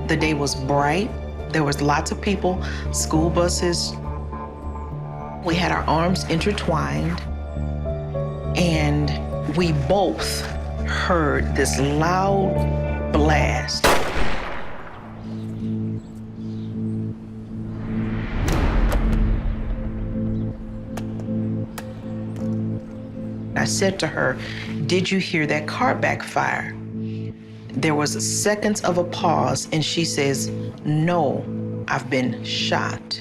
The day was bright. There was lots of people, school buses. We had our arms intertwined, and we both heard this loud blast. I said to her, "Did you hear that car backfire?" There was seconds of a pause, and she says, "No, I've been shot."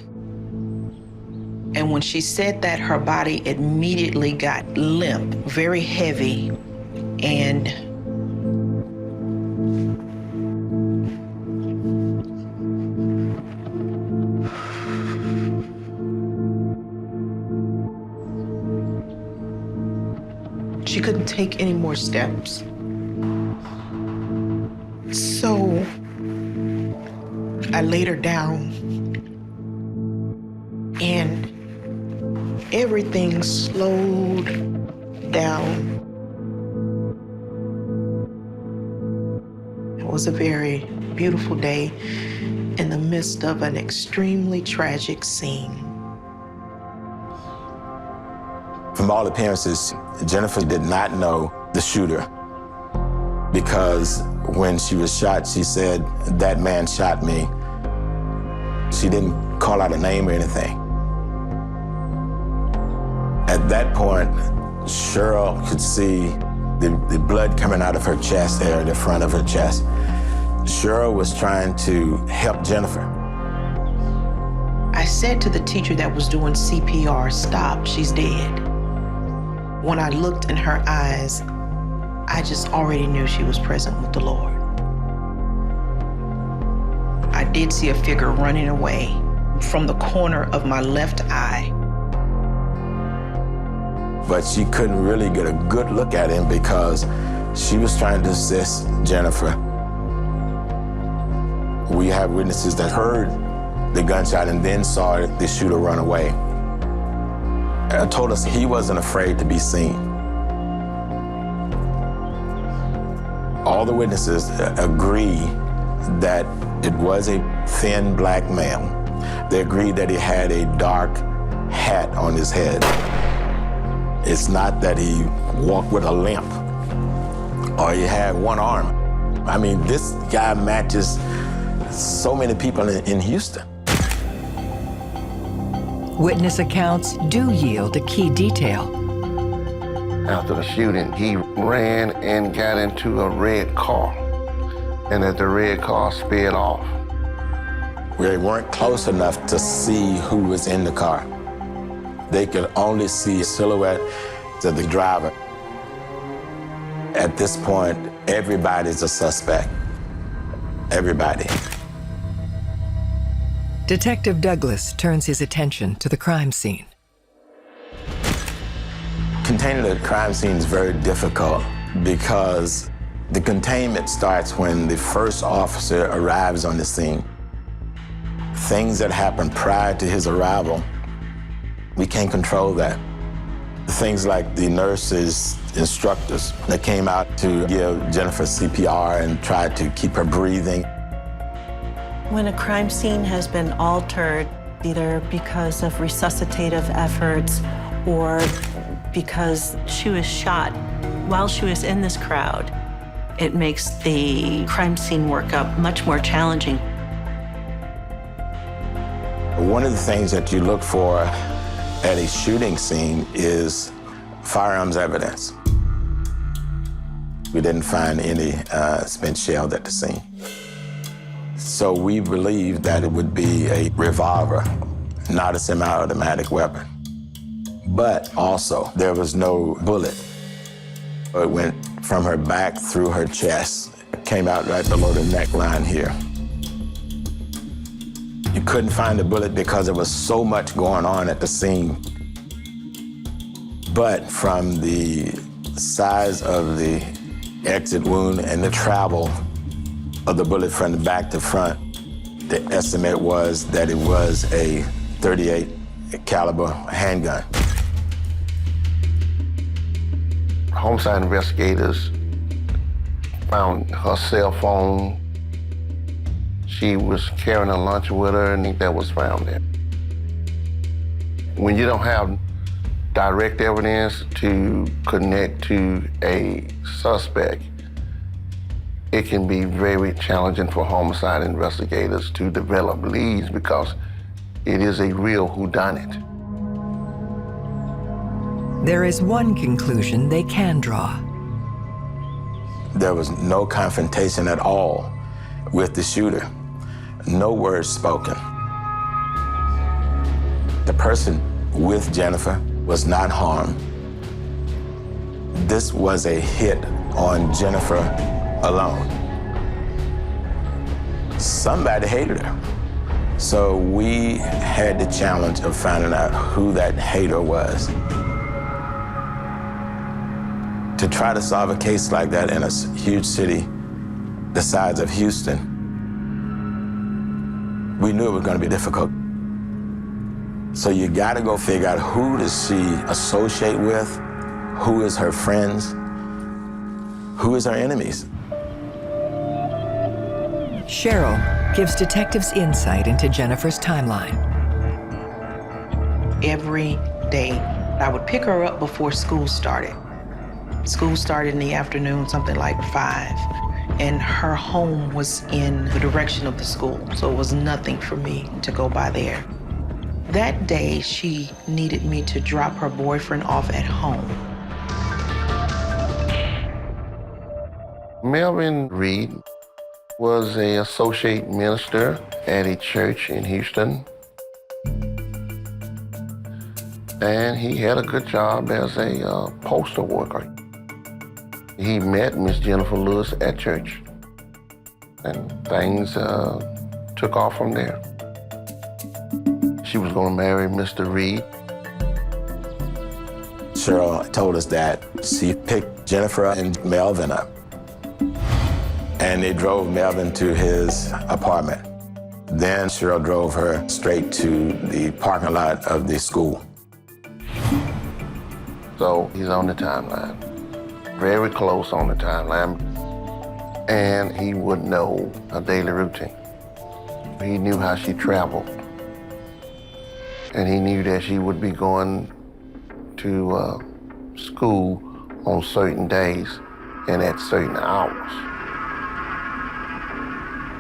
And when she said that, her body immediately got limp, very heavy, and she couldn't take any more steps. So I laid her down, and everything slowed down. It was a very beautiful day in the midst of an extremely tragic scene. From all appearances, Jennifer did not know the shooter because when she was shot, she said, "That man shot me." She didn't call out a name or anything. At that point, Cheryl could see the blood coming out of her chest there, the front of her chest. Cheryl was trying to help Jennifer. I said to the teacher that was doing CPR, "Stop, she's dead." When I looked in her eyes, I just already knew she was present with the Lord. I did see a figure running away from the corner of my left eye. But she couldn't really get a good look at him because she was trying to assist Jennifer. We have witnesses that heard the gunshot and then saw the shooter run away. Told us he wasn't afraid to be seen. All the witnesses agree that it was a thin black male. They agreed that he had a dark hat on his head. It's not that he walked with a limp or he had one arm. I mean, this guy matches so many people in Houston. Witness accounts do yield a key detail. After the shooting, he ran and got into a red car. And as the red car sped off. We weren't close enough to see who was in the car. They could only see a silhouette of the driver. At this point, everybody's a suspect. Everybody. Detective Douglas turns his attention to the crime scene. Containing the crime scene is very difficult because the containment starts when the first officer arrives on the scene. Things that happen prior to his arrival, we can't control that. Things like the nurses, instructors that came out to give Jennifer CPR and tried to keep her breathing. When a crime scene has been altered, either because of resuscitative efforts or because she was shot while she was in this crowd, it makes the crime scene workup much more challenging. One of the things that you look for at a shooting scene is firearms evidence. We didn't find any spent shell at the scene. So we believed that it would be a revolver, not a semi-automatic weapon. But also, there was no bullet. It went from her back through her chest. It came out right below the neckline here. You couldn't find the bullet because there was so much going on at the scene. But from the size of the exit wound and the travel of the bullet from the back to front, the estimate was that it was a .38 caliber handgun. Homicide investigators found her cell phone. She was carrying a lunch with her, and that was found there. When you don't have direct evidence to connect to a suspect, it can be very challenging for homicide investigators to develop leads because it is a real whodunit. There is one conclusion they can draw. There was no confrontation at all with the shooter. No words spoken. The person with Jennifer was not harmed. This was a hit on Jennifer alone. Somebody hated her. So we had the challenge of finding out who that hater was. To try to solve a case like that in a huge city the size of Houston, we knew it was going to be difficult. So you got to go figure out who does she associate with, who is her friends, who is her enemies. Cheryl gives detectives insight into Jennifer's timeline. Every day I would pick her up before school started. School started in the afternoon, something like 5, and her home was in the direction of the school, so it was nothing for me to go by there. That day, she needed me to drop her boyfriend off at home. Melvin Reed was an associate minister at a church in Houston. And he had a good job as a postal worker. He met Miss Jennifer Lewis at church, and things took off from there. She was going to marry Mr. Reed. Cheryl told us that she picked Jennifer and Melvin up, and they drove Melvin to his apartment. Then Cheryl drove her straight to the parking lot of the school. So he's on the timeline, very close on the timeline, and he would know her daily routine. He knew how she traveled, and he knew that she would be going to school on certain days and at certain hours.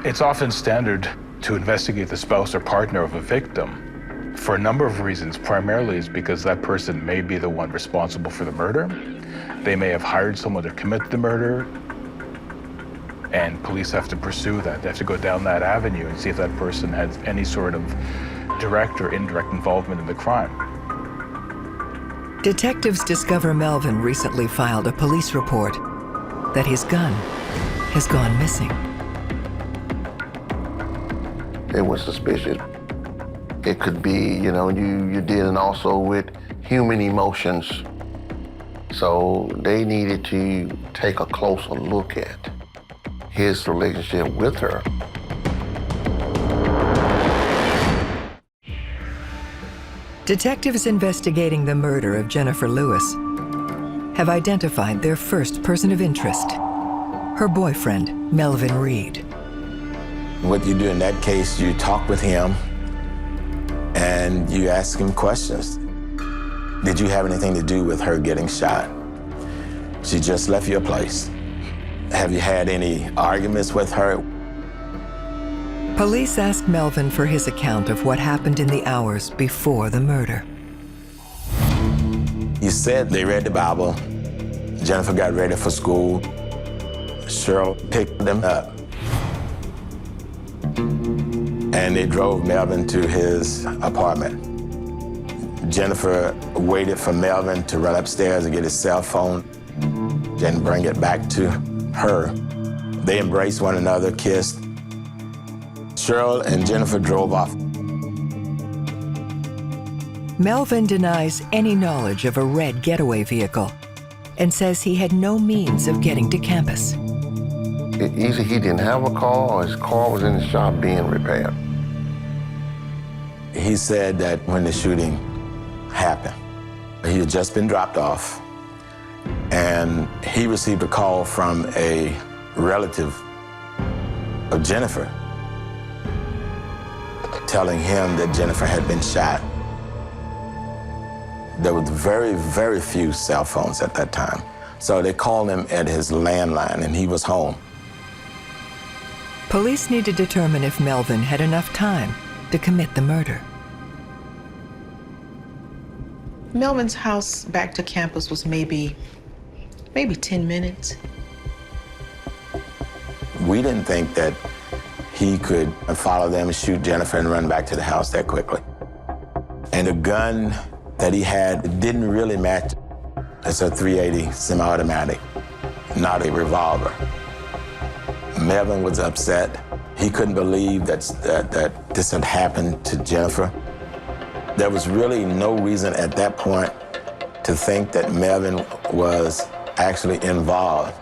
It's often standard to investigate the spouse or partner of a victim for a number of reasons. Primarily is because that person may be the one responsible for the murder. They may have hired someone to commit the murder, and police have to pursue that. They have to go down that avenue and see if that person has any sort of direct or indirect involvement in the crime. Detectives discover Melvin recently filed a police report that his gun has gone missing. It was suspicious. It could be, you're dealing also with human emotions. So they needed to take a closer look at his relationship with her. Detectives investigating the murder of Jennifer Lewis have identified their first person of interest, her boyfriend, Melvin Reed. What you do in that case, you talk with him and you ask him questions. Did you have anything to do with her getting shot? She just left your place. Have you had any arguments with her? Police asked Melvin for his account of what happened in the hours before the murder. He said they read the Bible. Jennifer got ready for school. Cheryl picked them up. And they drove Melvin to his apartment. Jennifer waited for Melvin to run upstairs and get his cell phone and bring it back to her. They embraced one another, kissed. Cheryl and Jennifer drove off. Melvin denies any knowledge of a red getaway vehicle and says he had no means of getting to campus. Either he didn't have a car or his car was in the shop being repaired. He said that when the shooting happened, he had just been dropped off, and he received a call from a relative of Jennifer telling him that Jennifer had been shot. There was very, very few cell phones at that time. So they called him at his landline, and he was home. Police need to determine if Melvin had enough time to commit the murder. Melvin's house back to campus was maybe 10 minutes. We didn't think that he could follow them, shoot Jennifer, and run back to the house that quickly. And the gun that he had didn't really match. It's a .380 semi-automatic, not a revolver. Melvin was upset. He couldn't believe that this had happened to Jennifer. There was really no reason at that point to think that Melvin was actually involved.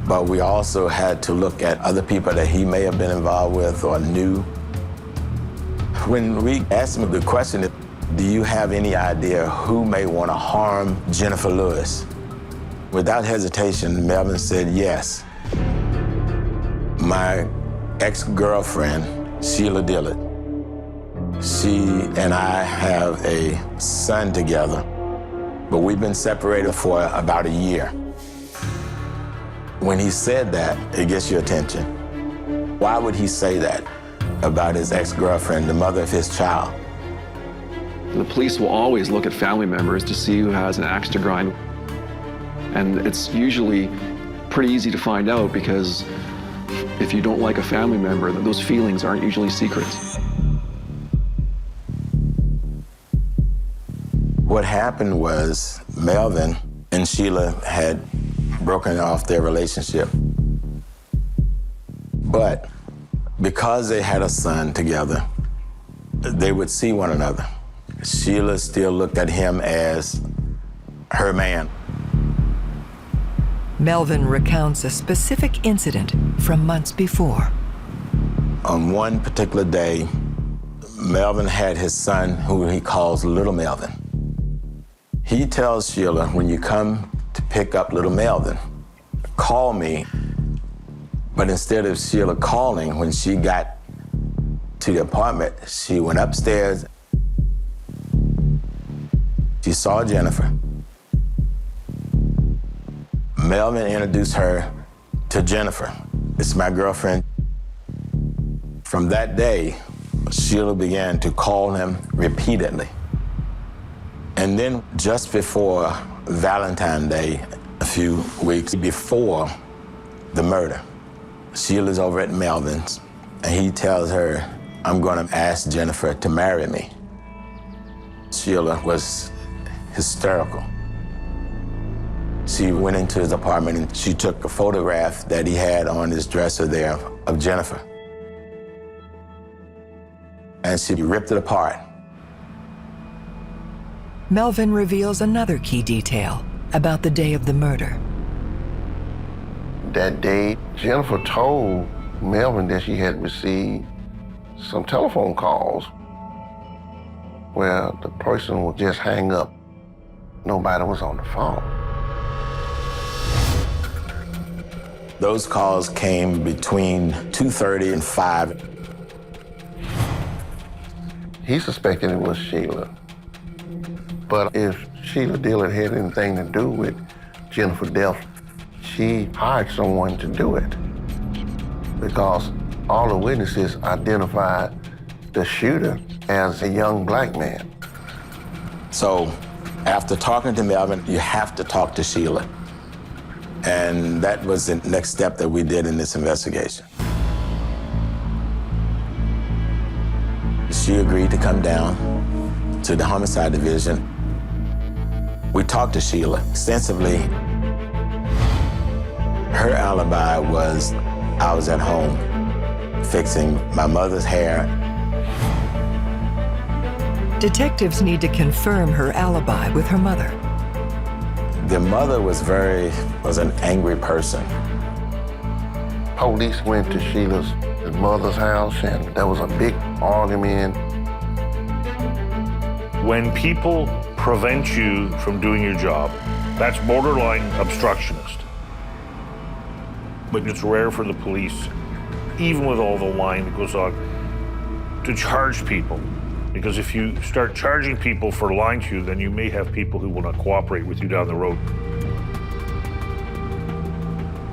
But we also had to look at other people that he may have been involved with or knew. When we asked him the question, do you have any idea who may want to harm Jennifer Lewis? Without hesitation, Melvin said yes. My ex-girlfriend, Sheila Dillard. She and I have a son together, but we've been separated for about a year. When he said that, it gets your attention. Why would he say that about his ex-girlfriend, the mother of his child? The police will always look at family members to see who has an axe to grind. And it's usually pretty easy to find out because if you don't like a family member, those feelings aren't usually secrets. What happened was Melvin and Sheila had broken off their relationship. But because they had a son together, they would see one another. Sheila still looked at him as her man. Melvin recounts a specific incident from months before. On one particular day, Melvin had his son, who he calls Little Melvin. He tells Sheila, when you come to pick up little Melvin, call me. But instead of Sheila calling, when she got to the apartment, she went upstairs. She saw Jennifer. Melvin introduced her to Jennifer. It's my girlfriend. From that day, Sheila began to call him repeatedly. And then just before Valentine's Day, a few weeks before the murder, Sheila's over at Melvin's, and he tells her, I'm gonna ask Jennifer to marry me. Sheila was hysterical. She went into his apartment and she took a photograph that he had on his dresser there of Jennifer. And she ripped it apart. Melvin reveals another key detail about the day of the murder. That day, Jennifer told Melvin that she had received some telephone calls where the person would just hang up. Nobody was on the phone. Those calls came between 2:30 and 5. He suspected it was Sheila. But if Sheila Dillard had anything to do with Jennifer's death, she hired someone to do it. Because all the witnesses identified the shooter as a young black man. So after talking to Melvin, you have to talk to Sheila. And that was the next step that we did in this investigation. She agreed to come down to the Homicide Division. We talked to Sheila extensively. Her alibi was I was at home fixing my mother's hair. Detectives need to confirm her alibi with her mother. The mother was an angry person. Police went to Sheila's mother's house and there was a big argument. When people prevent you from doing your job, that's borderline obstructionist. But it's rare for the police, even with all the lying that goes on, to charge people. Because if you start charging people for lying to you, then you may have people who will not cooperate with you down the road.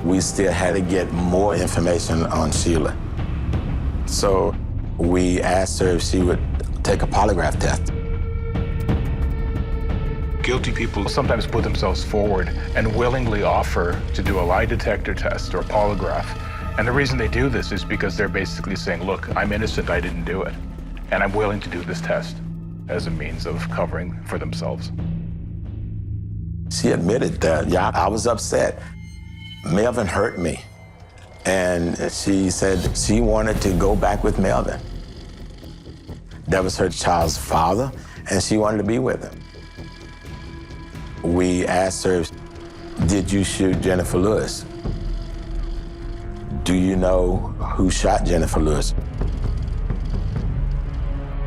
We still had to get more information on Sheila. So we asked her if she would take a polygraph test. Guilty people sometimes put themselves forward and willingly offer to do a lie detector test or polygraph. And the reason they do this is because they're basically saying, look, I'm innocent, I didn't do it. And I'm willing to do this test as a means of covering for themselves. She admitted that, yeah, I was upset. Melvin hurt me. And she said she wanted to go back with Melvin. That was her child's father, and she wanted to be with him. We asked her, did you shoot Jennifer Lewis? Do you know who shot Jennifer Lewis?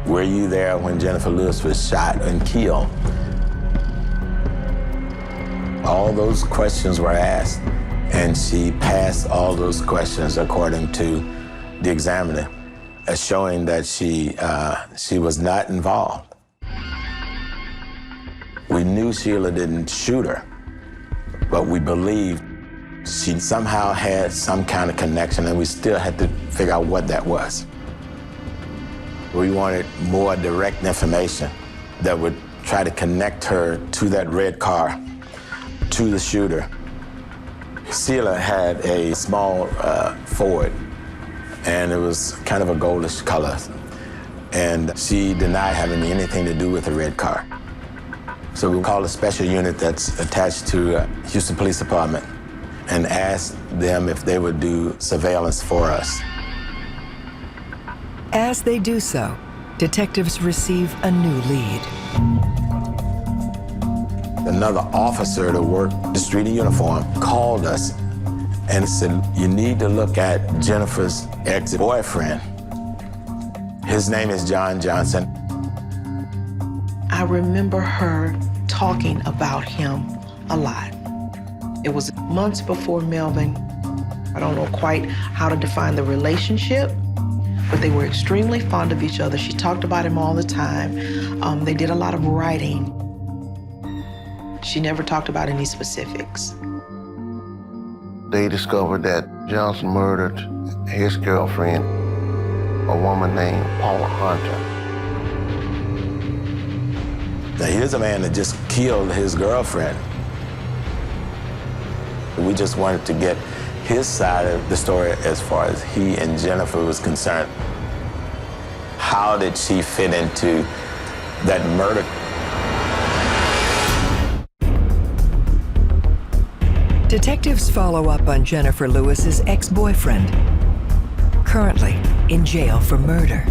Were you there when Jennifer Lewis was shot and killed? All those questions were asked, and she passed all those questions according to the examiner. showing that she was not involved. We knew Sheila didn't shoot her, but we believed she somehow had some kind of connection, and we still had to figure out what that was. We wanted more direct information that would try to connect her to that red car, to the shooter. Sheila had a small Ford, and it was kind of a goldish color. And she denied having anything to do with the red car. So we called a special unit that's attached to Houston Police Department and asked them if they would do surveillance for us. As they do so, detectives receive a new lead. Another officer that worked the street in uniform called us and said, you need to look at Jennifer's ex-boyfriend. His name is John Johnson. I remember her talking about him a lot. It was months before Melvin. I don't know quite how to define the relationship, but they were extremely fond of each other. She talked about him all the time. They did a lot of writing. She never talked about any specifics. They discovered that Johnson murdered his girlfriend, a woman named Paula Hunter. Now, here's a man that just killed his girlfriend. We just wanted to get his side of the story as far as he and Jennifer was concerned. How did she fit into that murder? Detectives follow up on Jennifer Lewis's ex-boyfriend, currently in jail for murder.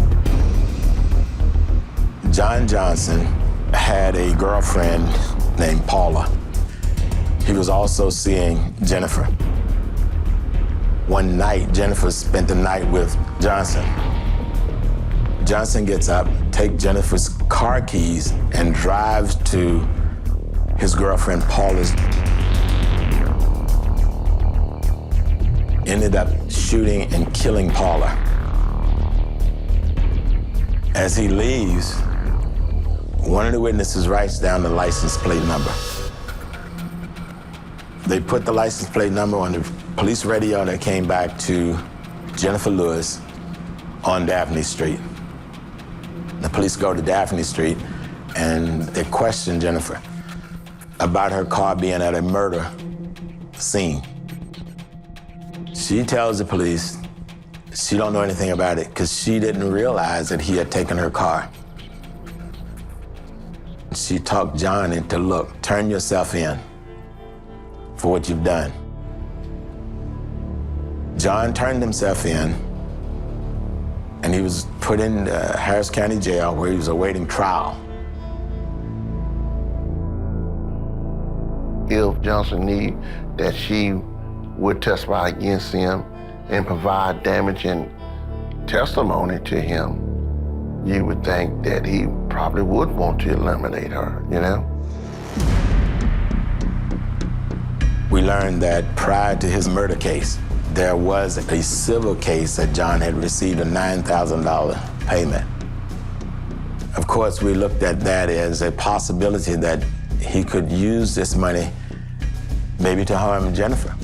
John Johnson had a girlfriend named Paula. He was also seeing Jennifer. One night, Jennifer spent the night with Johnson. Johnson gets up, takes Jennifer's car keys, and drives to his girlfriend Paula's. Ended up shooting and killing Paula. As he leaves, one of the witnesses writes down the license plate number. They put the license plate number on the police radio that came back to Jennifer Lewis on Daphne Street. The police go to Daphne Street and they question Jennifer about her car being at a murder scene. She tells the police she don't know anything about it because she didn't realize that he had taken her car. She talked John into, look, turn yourself in for what you've done. John turned himself in, and he was put in Harris County Jail where he was awaiting trial. If Johnson knew that she would testify against him and provide damaging testimony to him, you would think that he probably would want to eliminate her, you know? We learned that prior to his murder case, there was a civil case that John had received a $9,000 payment. Of course, we looked at that as a possibility that he could use this money maybe to harm Jennifer.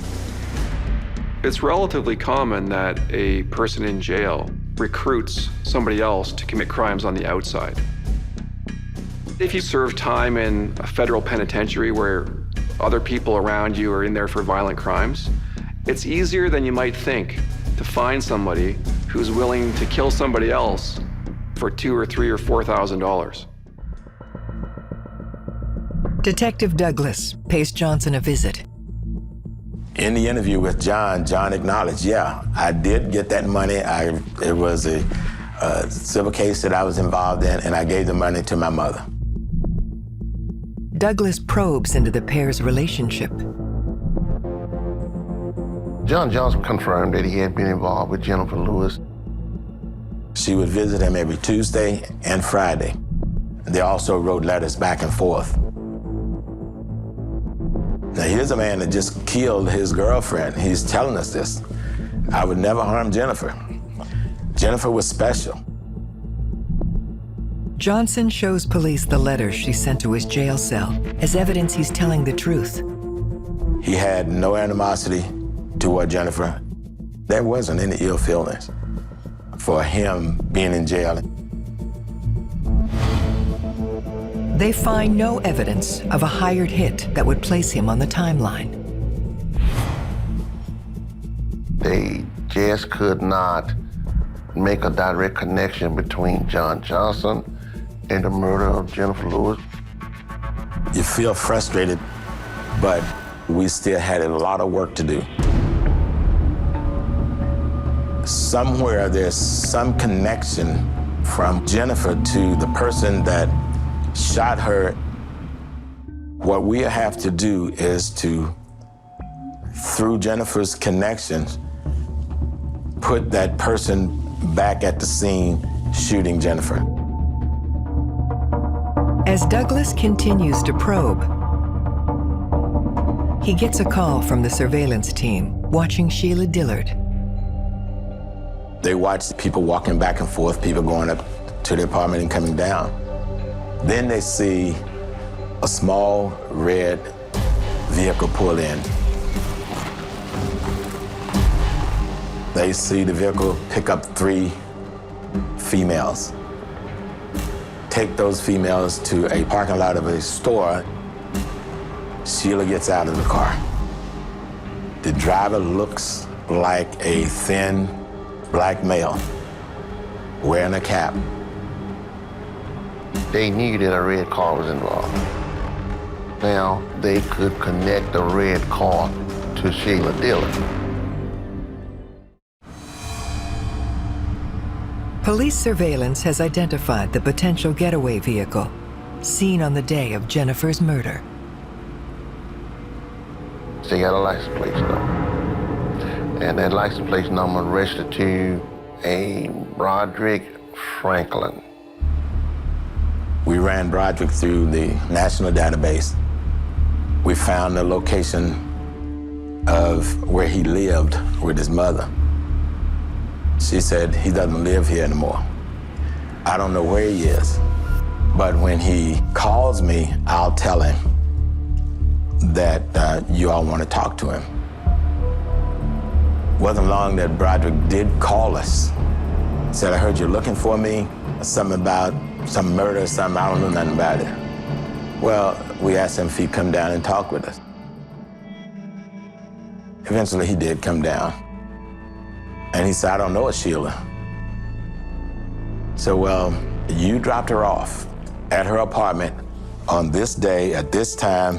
It's relatively common that a person in jail recruits somebody else to commit crimes on the outside. If you serve time in a federal penitentiary where other people around you are in there for violent crimes, it's easier than you might think to find somebody who's willing to kill somebody else for $2,000 or $3,000 or $4,000. Detective Douglas pays Johnson a visit. In the interview with John, John acknowledged, yeah, I did get that money. It was a civil case that I was involved in, and I gave the money to my mother. Douglas probes into the pair's relationship. John Johnson confirmed that he had been involved with Jennifer Lewis. She would visit him every Tuesday and Friday. They also wrote letters back and forth. Now, here's a man that just killed his girlfriend. He's telling us this. I would never harm Jennifer. Jennifer was special. Johnson shows police the letters she sent to his jail cell as evidence he's telling the truth. He had no animosity toward Jennifer. There wasn't any ill feelings for him being in jail. They find no evidence of a hired hit that would place him on the timeline. They just could not make a direct connection between John Johnson and the murder of Jennifer Lewis. You feel frustrated, but we still had a lot of work to do. Somewhere there's some connection from Jennifer to the person that shot her. What we have to do is to, through Jennifer's connections, put that person back at the scene shooting Jennifer. As Douglas continues to probe, he gets a call from the surveillance team watching Sheila Dillard. They watch people walking back and forth, people going up to the apartment and coming down. Then they see a small red vehicle pull in. They see the vehicle pick up 3 females. Take those females to a parking lot of a store. Sheila gets out of the car. The driver looks like a thin black male wearing a cap. They knew that a red car was involved. Now they could connect the red car to Sheila Dillard. Police surveillance has identified the potential getaway vehicle seen on the day of Jennifer's murder. They got a license plate number. And that license plate number registered to a Broderick Franklin. We ran Broderick through the national database. We found the location of where he lived with his mother. She said he doesn't live here anymore. I don't know where he is, but when he calls me, I'll tell him that you all want to talk to him. Wasn't long that Broderick did call us. Said, I heard you're looking for me, something about some murder or something, I don't know nothing about it. Well, we asked him if he'd come down and talk with us. Eventually he did come down. And he said, I don't know a Sheila. So, well, you dropped her off at her apartment on this day, at this time.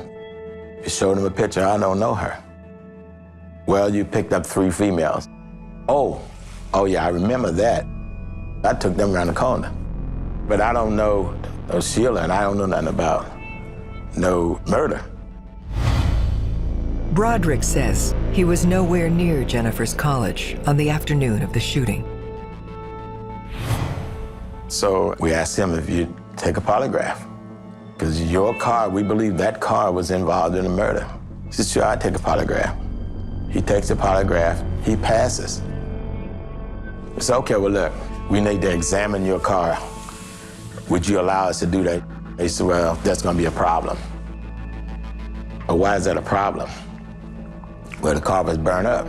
You showed him a picture, I don't know her. Well, you picked up 3 females. Oh yeah, I remember that. I took them around the corner. But I don't know Sheila, and I don't know nothing about no murder. Broderick says he was nowhere near Jennifer's college on the afternoon of the shooting. So we asked him if you'd take a polygraph. Because your car, we believe that car was involved in the murder. He said, sure, I'd take a polygraph. He takes the polygraph, he passes. We said, okay, well, look, we need to examine your car. Would you allow us to do that? He said, well, that's gonna be a problem. But why is that a problem? Well, the car was burned up.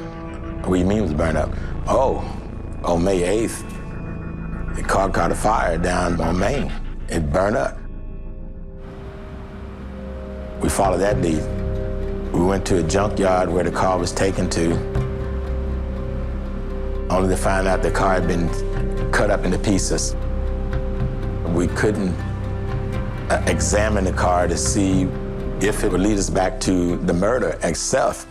What do you mean it was burned up? On May 8th, the car caught a fire down on Main. It burned up. We followed that lead. We went to a junkyard where the car was taken to, only to find out the car had been cut up into pieces. We couldn't examine the car to see if it would lead us back to the murder itself.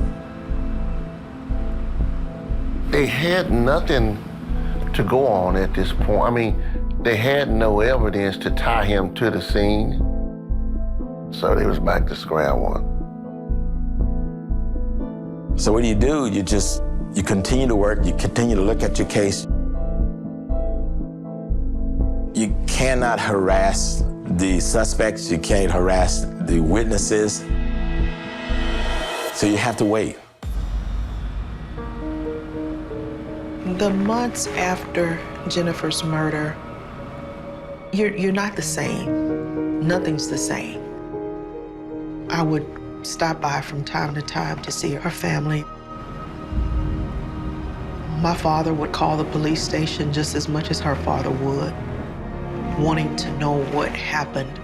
They had nothing to go on at this point. I mean, they had no evidence to tie him to the scene. So they was back to square one. So what do? You continue to work, you continue to look at your case. You cannot harass the suspects, you can't harass the witnesses. So you have to wait. The months after Jennifer's murder, you're not the same. Nothing's the same. I would stop by from time to time to see her family. My father would call the police station just as much as her father would, wanting to know what happened,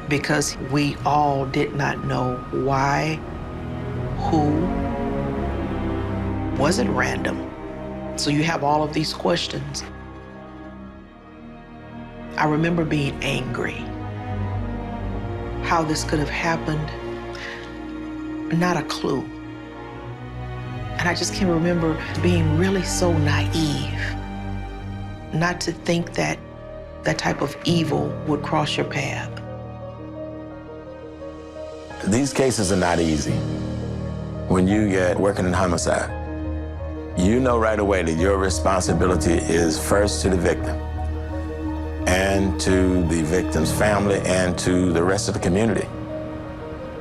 because we all did not know why, who. Was it random? So you have all of these questions. I remember being angry. How this could have happened, not a clue. And I just can remember being really so naive, not to think that that type of evil would cross your path. These cases are not easy. When you get working in homicide, you know right away that your responsibility is first to the victim and to the victim's family and to the rest of the community.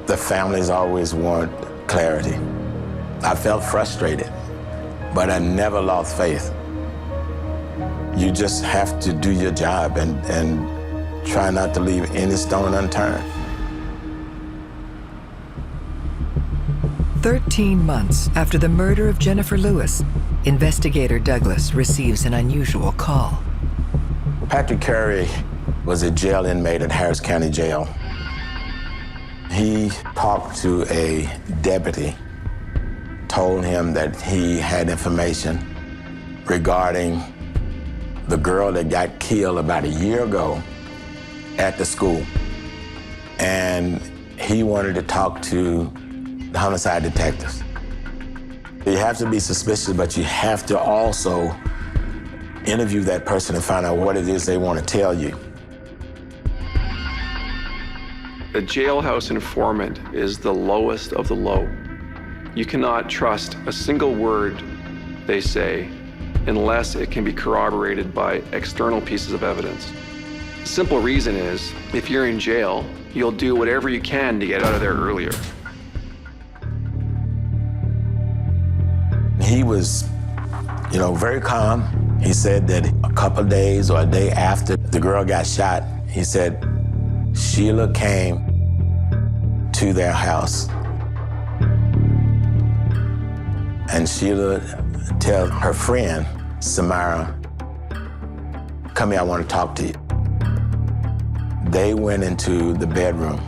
The families always want clarity. I felt frustrated, but I never lost faith. You just have to do your job and try not to leave any stone unturned. 13 months after the murder of Jennifer Lewis, investigator Douglas receives an unusual call. Patrick Curry was a jail inmate at Harris County Jail. He talked to a deputy, told him that he had information regarding the girl that got killed about a year ago at the school. And he wanted to talk to the homicide detectives. You have to be suspicious, but you have to also interview that person and find out what it is they want to tell you. A jailhouse informant is the lowest of the low. You cannot trust a single word they say unless it can be corroborated by external pieces of evidence. The simple reason is, if you're in jail, you'll do whatever you can to get out of there earlier. He was, very calm. He said that a couple of days or a day after the girl got shot, he said Sheila came to their house. And Sheila tell her friend, Samara, come here, I want to talk to you. They went into the bedroom.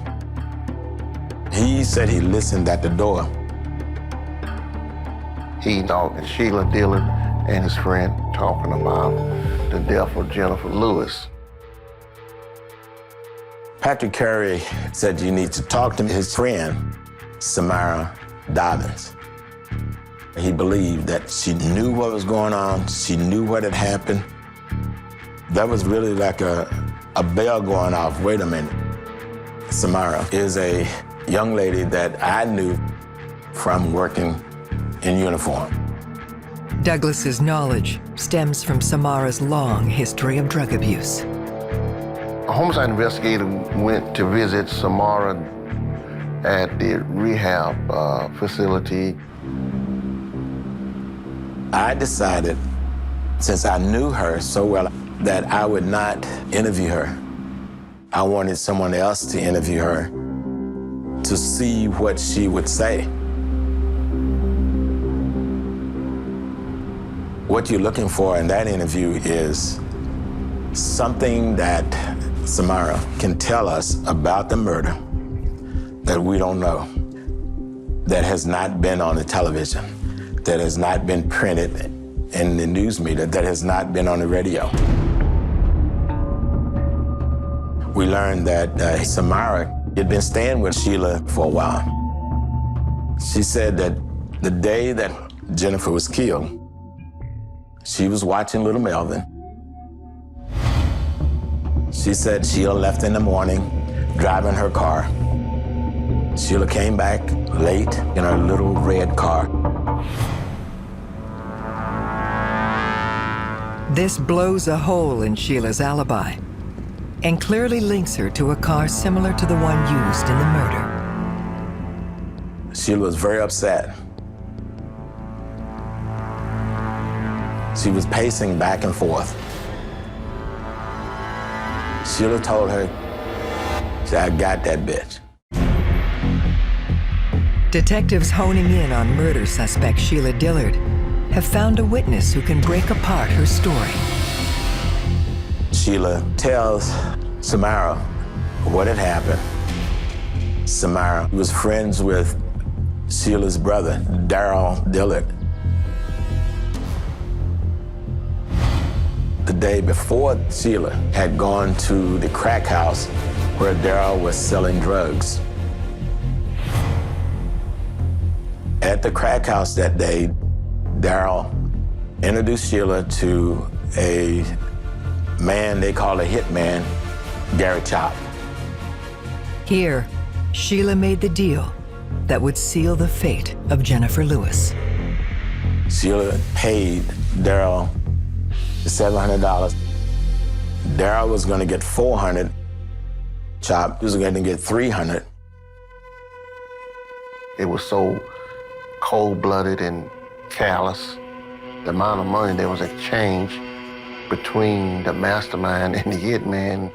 He said he listened at the door. He talked to Sheila, Dillard, and his friend talking about the death of Jennifer Lewis. Patrick Curry said you need to talk to his friend, Samara Dobbins. He believed that she knew what was going on, she knew what had happened. That was really like a bell going off. Wait a minute. Samara is a young lady that I knew from working in uniform. Douglas's knowledge stems from Samara's long history of drug abuse. A homicide investigator went to visit Samara at the rehab facility. I decided, since I knew her so well, that I would not interview her. I wanted someone else to interview her to see what she would say. What you're looking for in that interview is something that Samara can tell us about the murder that we don't know, that has not been on the television, that has not been printed in the news media, that has not been on the radio. We learned that Samara had been staying with Sheila for a while. She said that the day that Jennifer was killed, she was watching little Melvin. She said Sheila left in the morning, driving her car. Sheila came back late in her little red car. This blows a hole in Sheila's alibi and clearly links her to a car similar to the one used in the murder. Sheila was very upset. She was pacing back and forth. Sheila told her, she said, "I got that bitch." Detectives honing in on murder suspect Sheila Dillard have found a witness who can break apart her story. Sheila tells Samara what had happened. Samara was friends with Sheila's brother, Dillard. The day before, Sheila had gone to the crack house where Darryl was selling drugs. At the crack house that day, Darryl introduced Sheila to a man they call a hitman, Gary Chop. Here, Sheila made the deal that would seal the fate of Jennifer Lewis. Sheila paid Darryl $700. Darryl was going to get $400. Chop was going to get $300. It was so cold-blooded and callous. The amount of money that was exchanged between the mastermind and the hitman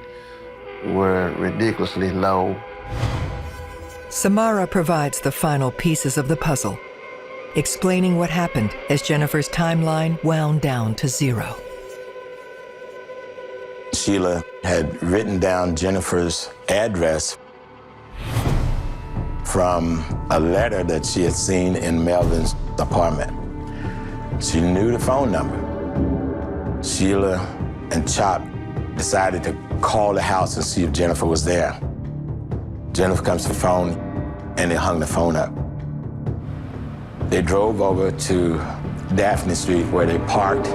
were ridiculously low. Samara provides the final pieces of the puzzle, explaining what happened as Jennifer's timeline wound down to zero. Sheila had written down Jennifer's address from a letter that she had seen in Melvin's apartment. She knew the phone number. Sheila and Chop decided to call the house and see if Jennifer was there. Jennifer comes to the phone, and they hung the phone up. They drove over to Daphne Street, where they parked,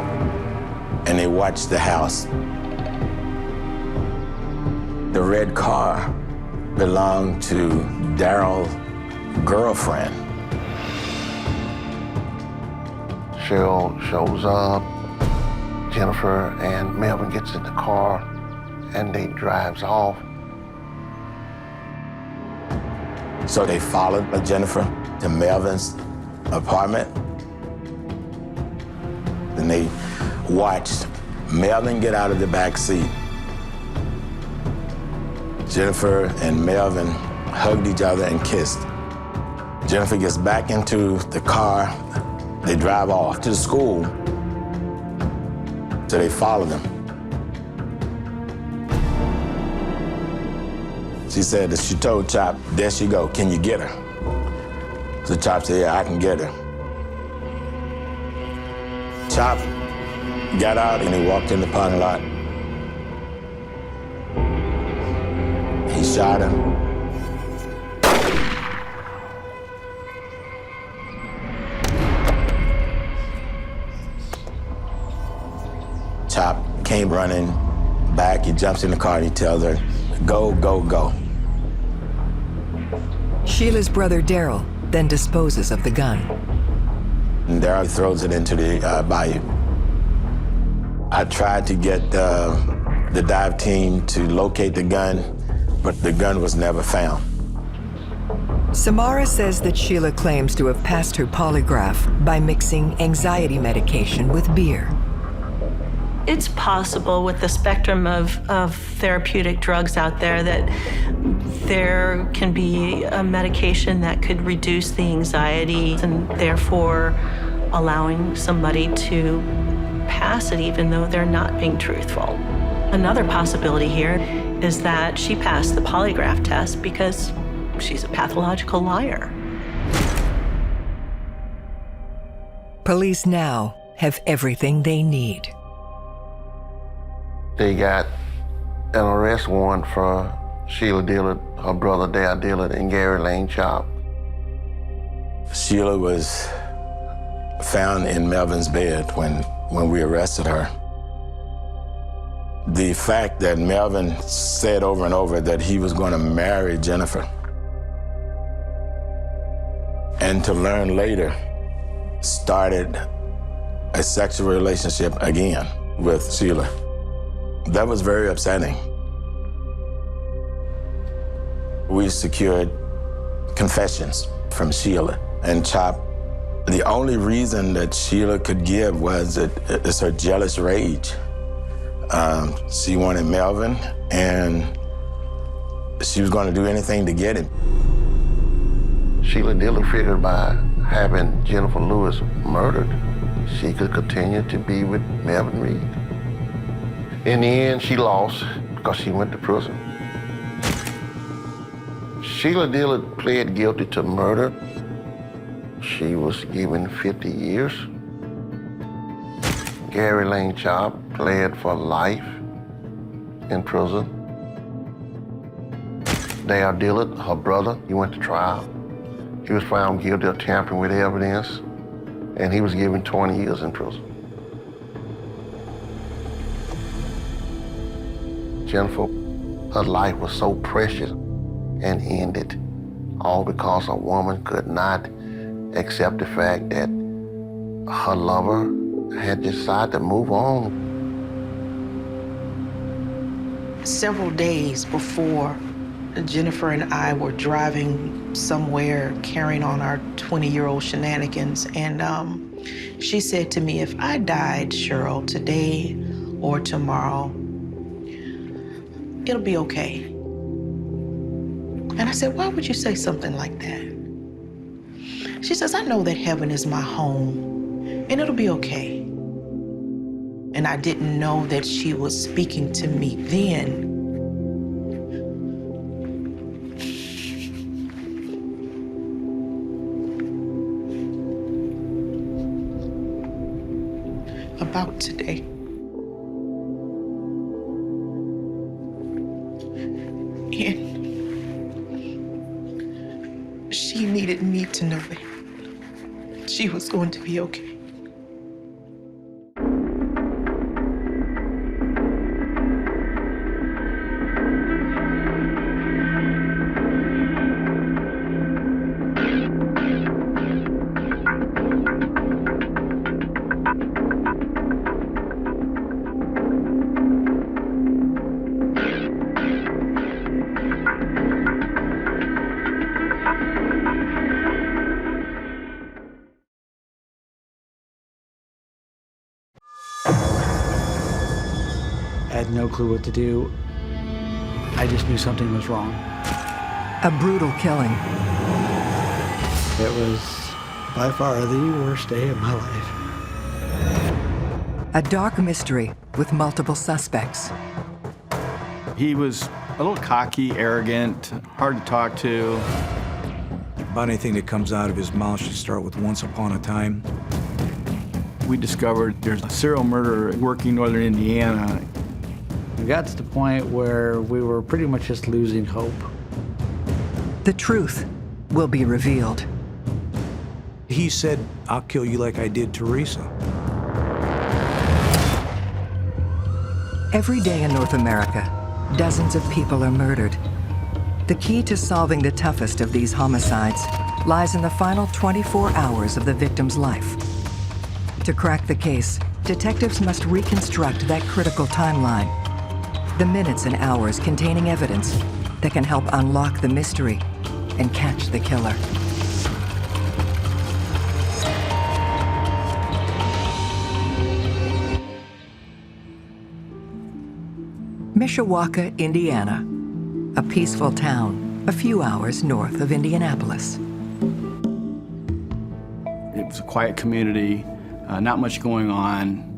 and they watched the house. The red car belonged to Darryl's girlfriend. Cheryl shows up, Jennifer and Melvin gets in the car, and they drives off. So they followed Jennifer to Melvin's apartment. Then they watched Melvin get out of the back seat. Jennifer and Melvin hugged each other and kissed. Jennifer gets back into the car. They drive off to the school. So they follow them. She said that she told Chop, "There she go, can you get her?" So Chop said, "Yeah, I can get her." Chop got out and he walked in the parking lot. He shot her. Chop came running back. He jumps in the car and he tells her, "Go, go, go." Sheila's brother Darryl then disposes of the gun. And Darryl throws it into the bayou. I tried to get the dive team to locate the gun, but the gun was never found. Samara says that Sheila claims to have passed her polygraph by mixing anxiety medication with beer. It's possible with the spectrum of therapeutic drugs out there that there can be a medication that could reduce the anxiety and therefore allowing somebody to pass it even though they're not being truthful. Another possibility here is that she passed the polygraph test because she's a pathological liar. Police now have everything they need. They got an arrest warrant for Sheila Dillard, her brother Dale Dillard, and Gary Lane Chop. Sheila was found in Melvin's bed when we arrested her. The fact that Melvin said over and over that he was going to marry Jennifer, and to learn later, started a sexual relationship again with Sheila. That was very upsetting. We secured confessions from Sheila, and Chop The only reason that Sheila could give was that it's her jealous rage. She wanted Melvin, and she was going to do anything to get him. Sheila Dillard figured by having Jennifer Lewis murdered, she could continue to be with Melvin Reed. In the end, she lost because she went to prison. Sheila Dillard pled guilty to murder. She was given 50 years. Gary Lane Chop pled for life in prison. Dale Dillard, her brother, he went to trial. He was found guilty of tampering with evidence, and he was given 20 years in prison. Jennifer, her life was so precious and ended, all because a woman could not accept the fact that her lover had decided to move on. Several days before Jennifer and I were driving somewhere carrying on our 20-year-old shenanigans, and she said to me, if I died, Cheryl, today or tomorrow, it'll be okay. And I said, why would you say something like that? She says, I know that heaven is my home, and it'll be okay. And I didn't know that she was speaking to me then. About today. And she needed me to know that she was going to be okay. I had no clue what to do. I just knew something was wrong. A brutal killing. It was by far the worst day of my life. A dark mystery with multiple suspects. He was a little cocky, arrogant, hard to talk to. About anything that comes out of his mouth should start with once upon a time. We discovered there's a serial murderer working northern Indiana. We got to the point where we were pretty much just losing hope. The truth will be revealed. He said, I'll kill you like I did Teresa. Every day in North America, dozens of people are murdered. The key to solving the toughest of these homicides lies in the final 24 hours of the victim's life. To crack the case, detectives must reconstruct that critical timeline. The minutes and hours containing evidence that can help unlock the mystery and catch the killer. Mishawaka, Indiana, a peaceful town a few hours north of Indianapolis. It was a quiet community, not much going on.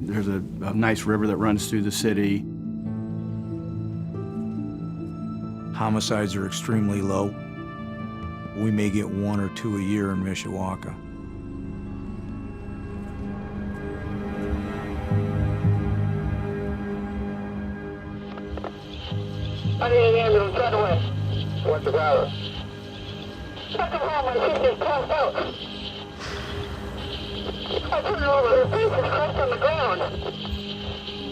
There's a nice river that runs through the city. Homicides are extremely low. We may get 1 or 2 a year in Mishawaka. I need an ambulance right away. What's the problem? Second home, my sister's passed out. I turned her over, her face is crushed on the ground.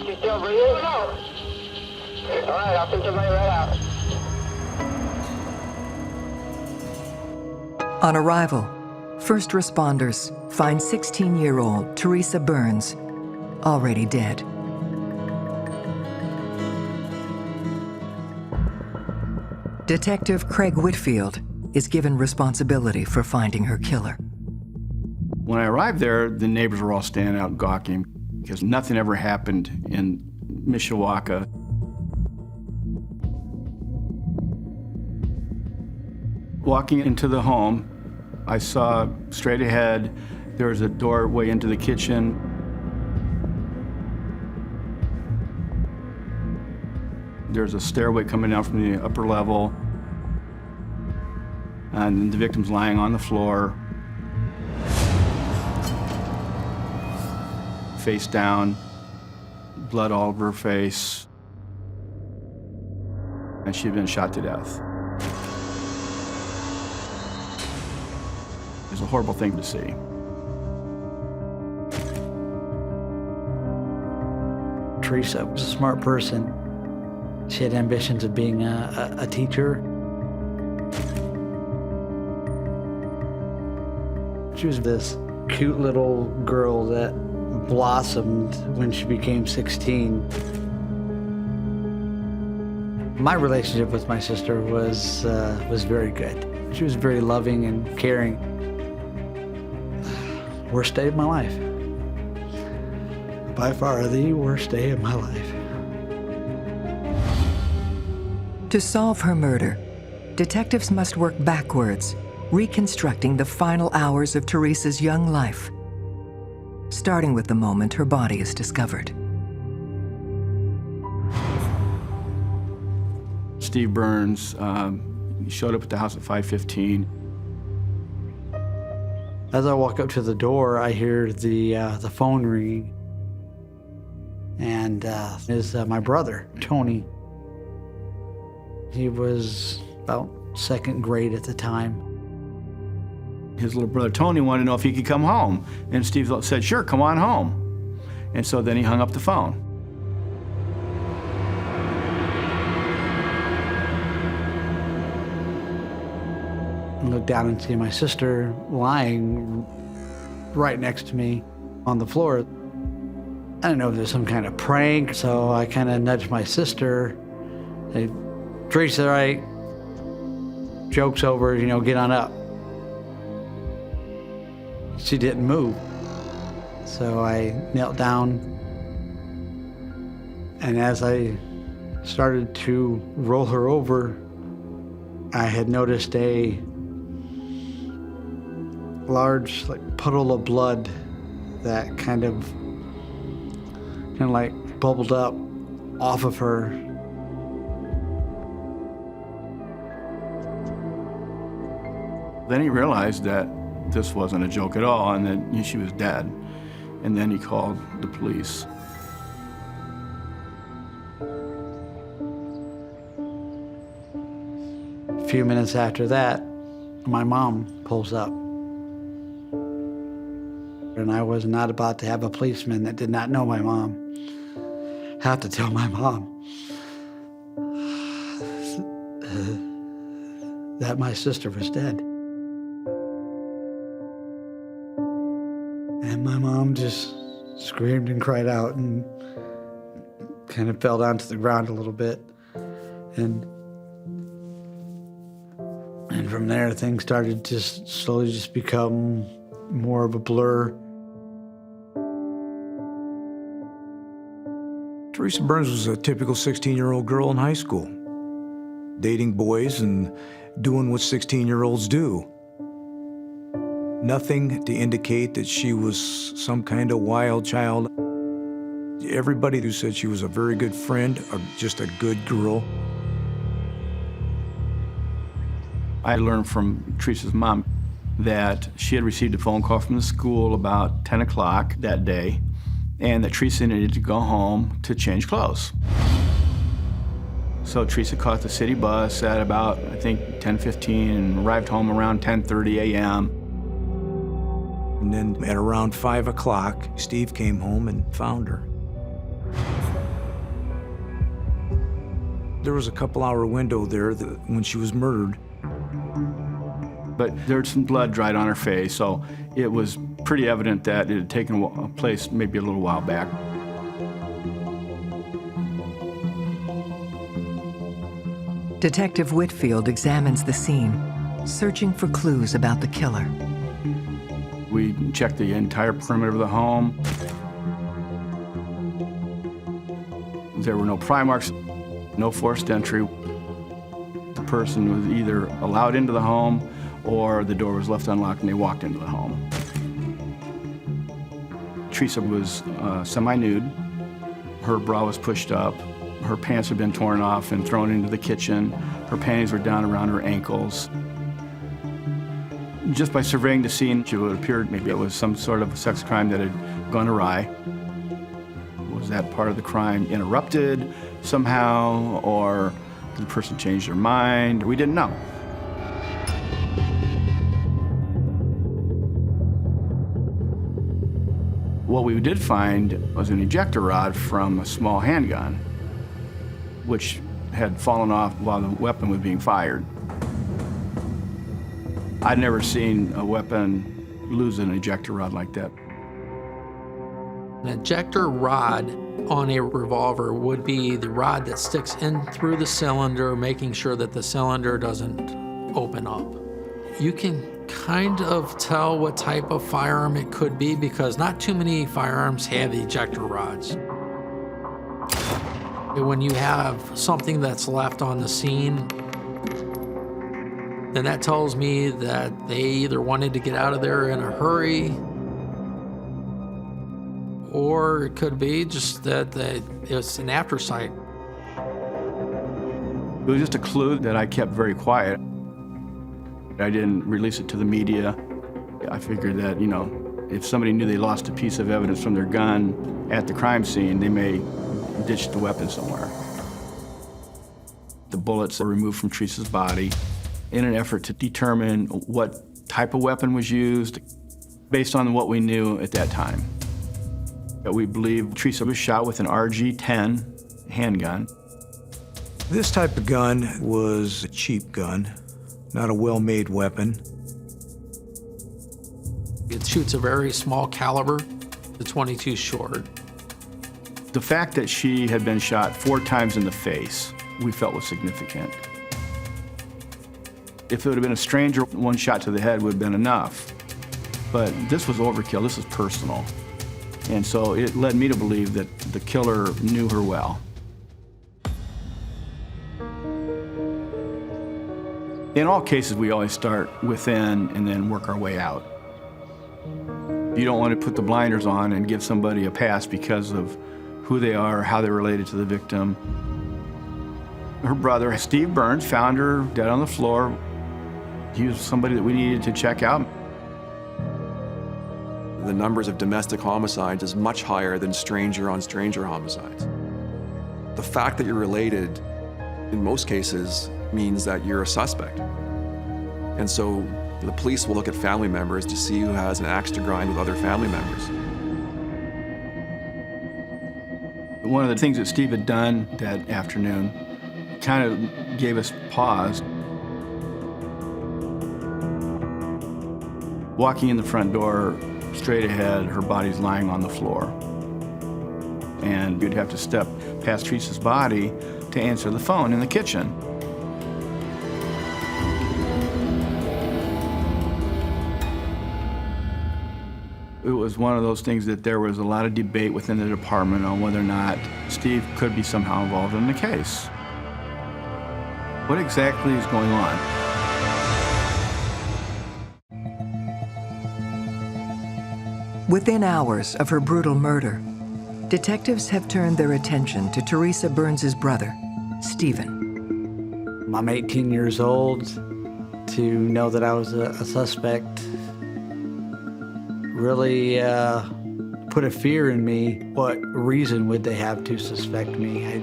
She's still breathing? No. All right, I'll send somebody right out. On arrival, first responders find 16-year-old Teresa Burns already dead. Detective Craig Whitfield is given responsibility for finding her killer. When I arrived there, the neighbors were all standing out gawking because nothing ever happened in Mishawaka. Walking into the home, I saw straight ahead, there was a doorway into the kitchen. There's a stairway coming down from the upper level. And the victim's lying on the floor, face down, blood all over her face, and she'd been shot to death. It was a horrible thing to see. Teresa was a smart person. She had ambitions of being a teacher. She was this cute little girl that blossomed when she became 16. My relationship with my sister was very good. She was very loving and caring. Worst day of my life. By far the worst day of my life. To solve her murder, detectives must work backwards, reconstructing the final hours of Teresa's young life, starting with the moment her body is discovered. Steve Burns showed up at the house at 5:15. As I walk up to the door, I hear the phone ringing, and it's my brother, Tony. He was about second grade at the time. His little brother Tony wanted to know if he could come home, and Steve said, "Sure, come on home." And so then he hung up the phone. I looked down and see my sister lying right next to me on the floor. I didn't know if there was some kind of prank, so I kind of nudged my sister. Hey, Teresa, right? Joke's over, you know, get on up. She didn't move. So I knelt down, and as I started to roll her over, I had noticed a large puddle of blood that kind of bubbled up off of her. Then he realized that this wasn't a joke at all, and that she was dead. And then he called the police. A few minutes after that, my mom pulls up. And I was not about to have a policeman that did not know my mom have to tell my mom that my sister was dead. And my mom just screamed and cried out and kind of fell down to the ground a little bit. And from there, things started to slowly just become more of a blur. Teresa Burns was a typical 16-year-old girl in high school, dating boys and doing what 16-year-olds do. Nothing to indicate that she was some kind of wild child. Everybody who said she was a very good friend, just a good girl. I learned from Teresa's mom that she had received a phone call from the school about 10 o'clock that day, and that Teresa needed to go home to change clothes. So Teresa caught the city bus at about, I think, 10:15 and arrived home around 10:30 a.m. And then at around 5 o'clock, Steve came home and found her. There was a couple-hour window there when she was murdered. But there's some blood dried on her face, so it was pretty evident that it had taken place maybe a little while back. Detective Whitfield examines the scene, searching for clues about the killer. We checked the entire perimeter of the home. There were no pry marks, no forced entry. The person was either allowed into the home or the door was left unlocked and they walked into the home. Teresa was semi-nude. Her bra was pushed up. Her pants had been torn off and thrown into the kitchen. Her panties were down around her ankles. Just by surveying the scene, it would appear maybe it was some sort of a sex crime that had gone awry. Was that part of the crime interrupted somehow, or did the person change their mind? We didn't know. What we did find was an ejector rod from a small handgun, which had fallen off while the weapon was being fired. I'd never seen a weapon lose an ejector rod like that. An ejector rod on a revolver would be the rod that sticks in through the cylinder, making sure that the cylinder doesn't open up. You can kind of tell what type of firearm it could be because not too many firearms have ejector rods. When you have something that's left on the scene, then that tells me that they either wanted to get out of there in a hurry, or it could be just that it's an aftersight. It was just a clue that I kept very quiet. I didn't release it to the media. I figured that, you know, if somebody knew they lost a piece of evidence from their gun at the crime scene, they may ditch the weapon somewhere. The bullets were removed from Teresa's body in an effort to determine what type of weapon was used based on what we knew at that time. We believe Teresa was shot with an RG-10 handgun. This type of gun was a cheap gun, not a well-made weapon. It shoots a very small caliber, the .22 short. The fact that she had been shot 4 times in the face, we felt was significant. If it would have been a stranger, 1 shot to the head would have been enough. But this was overkill, this was personal. And so it led me to believe that the killer knew her well. In all cases, we always start within and then work our way out. You don't want to put the blinders on and give somebody a pass because of who they are, how they're related to the victim. Her brother, Steve Burns, found her dead on the floor. He was somebody that we needed to check out. The numbers of domestic homicides is much higher than stranger-on-stranger homicides. The fact that you're related, in most cases, means that you're a suspect. And so the police will look at family members to see who has an axe to grind with other family members. One of the things that Steve had done that afternoon kind of gave us pause. Walking in the front door, straight ahead, her body's lying on the floor. And you'd have to step past Teresa's body to answer the phone in the kitchen. It was one of those things that there was a lot of debate within the department on whether or not Steve could be somehow involved in the case. What exactly is going on? Within hours of her brutal murder, detectives have turned their attention to Teresa Burns' brother, Stephen. I'm 18 years old. To know that I was a suspect really put a fear in me. What reason would they have to suspect me? I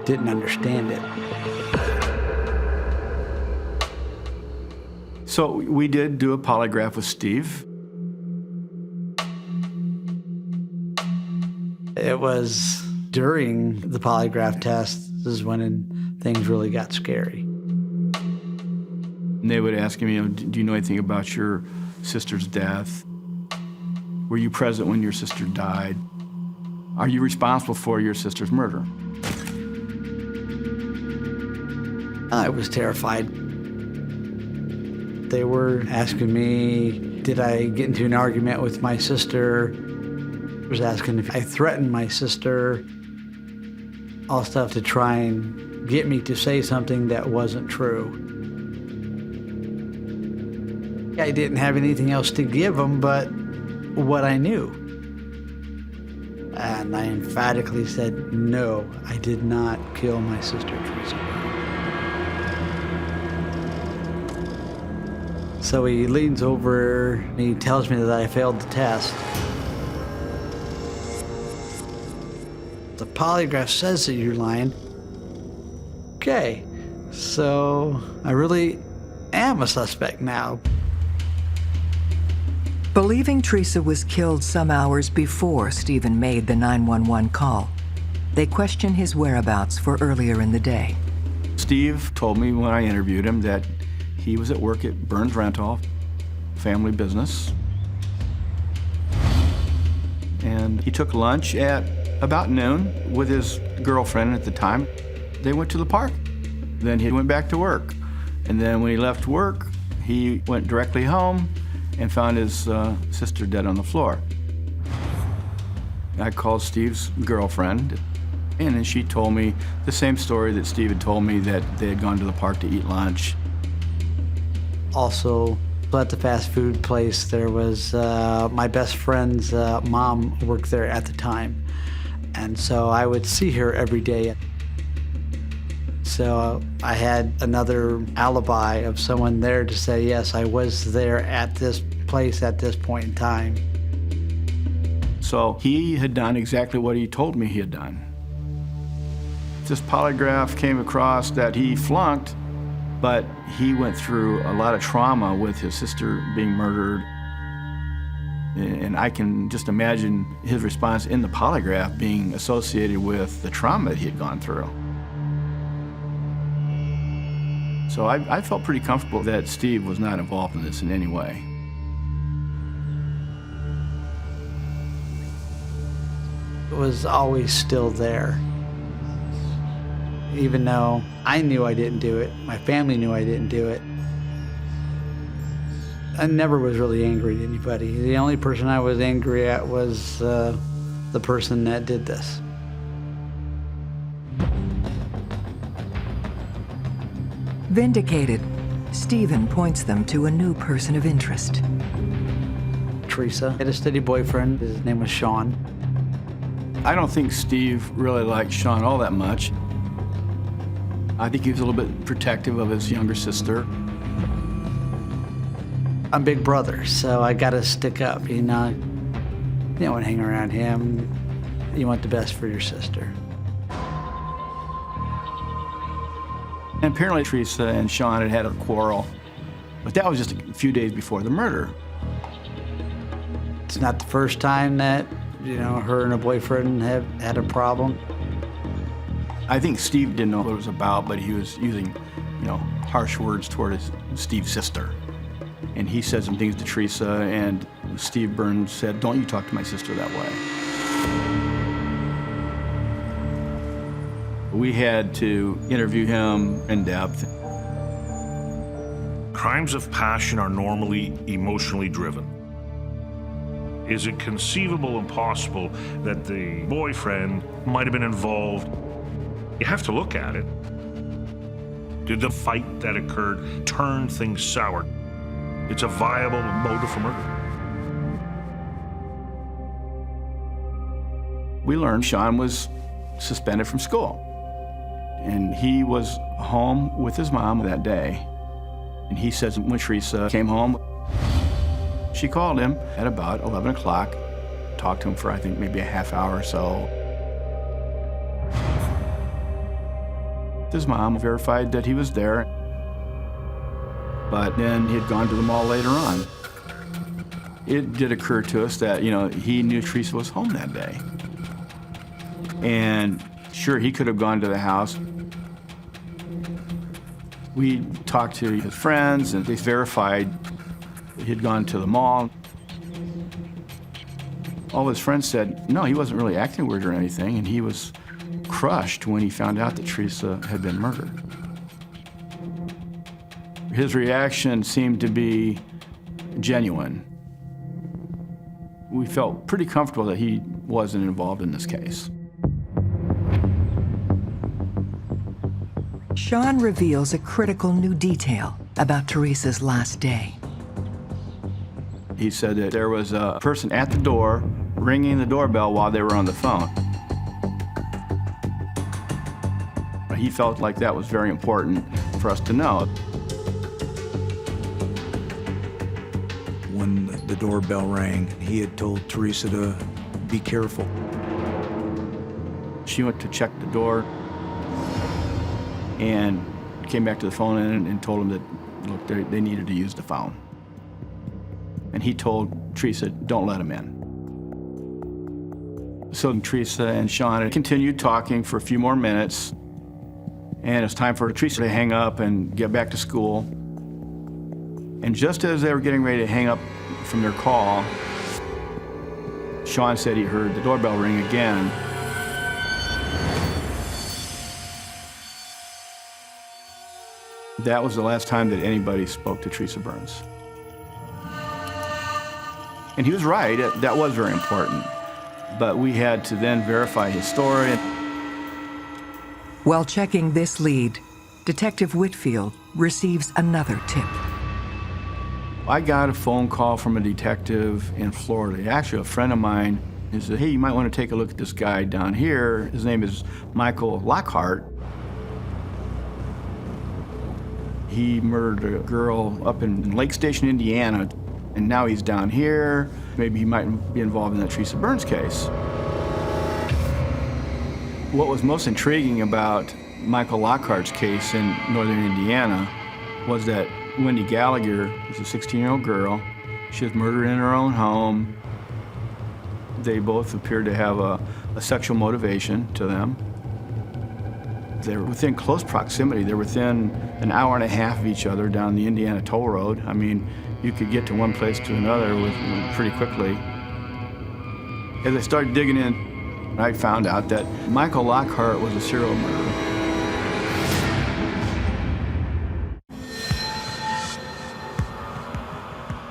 didn't understand it. So we did do a polygraph with Steve. It was during the polygraph test is when things really got scary. And they would ask him, you know, do you know anything about your sister's death? Were you present when your sister died? Are you responsible for your sister's murder? I was terrified. They were asking me Did I get into an argument with my sister? Was asking if I threatened my sister. All stuff to try and get me to say something that wasn't true. I didn't have anything else to give him but what I knew. And I emphatically said, no, I did not kill my sister, Teresa. So he leans over and he tells me that I failed the test. The polygraph says that you're lying. Okay, so I really am a suspect now. Believing Teresa was killed some hours before Stephen made the 911 call, they questioned his whereabouts for earlier in the day. Steve told me when I interviewed him that he was at work at Burns Rental, family business. And he took lunch at about noon with his girlfriend at the time. They went to the park. Then he went back to work. And then when he left work, he went directly home and found his sister dead on the floor. I called Steve's girlfriend, and then she told me the same story that Steve had told me, that they had gone to the park to eat lunch. Also, at the fast food place, there was my best friend's mom worked there at the time. And so I would see her every day. So I had another alibi of someone there to say, yes, I was there at this place at this point in time. So he had done exactly what he told me he had done. This polygraph came across that he flunked, but he went through a lot of trauma with his sister being murdered. And I can just imagine his response in the polygraph being associated with the trauma that he had gone through. So I felt pretty comfortable that Steve was not involved in this in any way. It was always still there. Even though I knew I didn't do it, my family knew I didn't do it. I never was really angry at anybody. The only person I was angry at was the person that did this. Vindicated, Stephen points them to a new person of interest. Teresa had a steady boyfriend. His name was Sean. I don't think Steve really liked Sean all that much. I think he was a little bit protective of his younger sister. I'm big brother, so I gotta stick up, you know. You don't want to hang around him. You want the best for your sister. And apparently Teresa and Sean had had a quarrel, but that was just a few days before the murder. It's not the first time that, you know, her and her boyfriend have had a problem. I think Steve didn't know what it was about, but he was using, you know, harsh words toward Steve's sister. And he said some things to Teresa, and Steve Burns said, "Don't you talk to my sister that way." We had to interview him in depth. Crimes of passion are normally emotionally driven. Is it conceivable and possible that the boyfriend might have been involved? You have to look at it. Did the fight that occurred turn things sour? It's a viable motive for murder. We learned Sean was suspended from school. And he was home with his mom that day. And he says when Teresa came home, she called him at about 11 o'clock, talked to him for, I think, maybe a half hour or so. His mom verified that he was there, but then he had gone to the mall later on. It did occur to us that, you know, he knew Teresa was home that day. And sure, he could have gone to the house. We talked to his friends, and they verified he'd gone to the mall. All his friends said, no, he wasn't really acting weird or anything, and he was crushed when he found out that Teresa had been murdered. His reaction seemed to be genuine. we felt pretty comfortable that he wasn't involved in this case. Sean reveals a critical new detail about Teresa's last day. He said that there was a person at the door ringing the doorbell while they were on the phone. He felt like that was very important for us to know. When the doorbell rang, he had told Teresa to be careful. She went to check the door and came back to the phone and told him that, look, they needed to use the phone. And he told Teresa, don't let him in. So Teresa and Sean continued talking for a few more minutes, and it was time for Teresa to hang up and get back to school. And just as they were getting ready to hang up from their call, Sean said he heard the doorbell ring again. That was the last time that anybody spoke to Teresa Burns. And he was right, that was very important. But we had to then verify his story. While checking this lead, Detective Whitfield receives another tip. I got a phone call from a detective in Florida, actually a friend of mine. He said, hey, you might want to take a look at this guy down here. His name is Michael Lockhart. He murdered a girl up in Lake Station, Indiana, and now he's down here. Maybe he might be involved in that Teresa Burns case. What was most intriguing about Michael Lockhart's case in northern Indiana was that Wendy Gallagher was a 16-year-old girl. She was murdered in her own home. They both appeared to have a sexual motivation to them. They were within close proximity. They're within an hour and a half of each other down the Indiana toll road. I mean, you could get to one place to another pretty quickly. As I started digging in, I found out that Michael Lockhart was a serial murderer.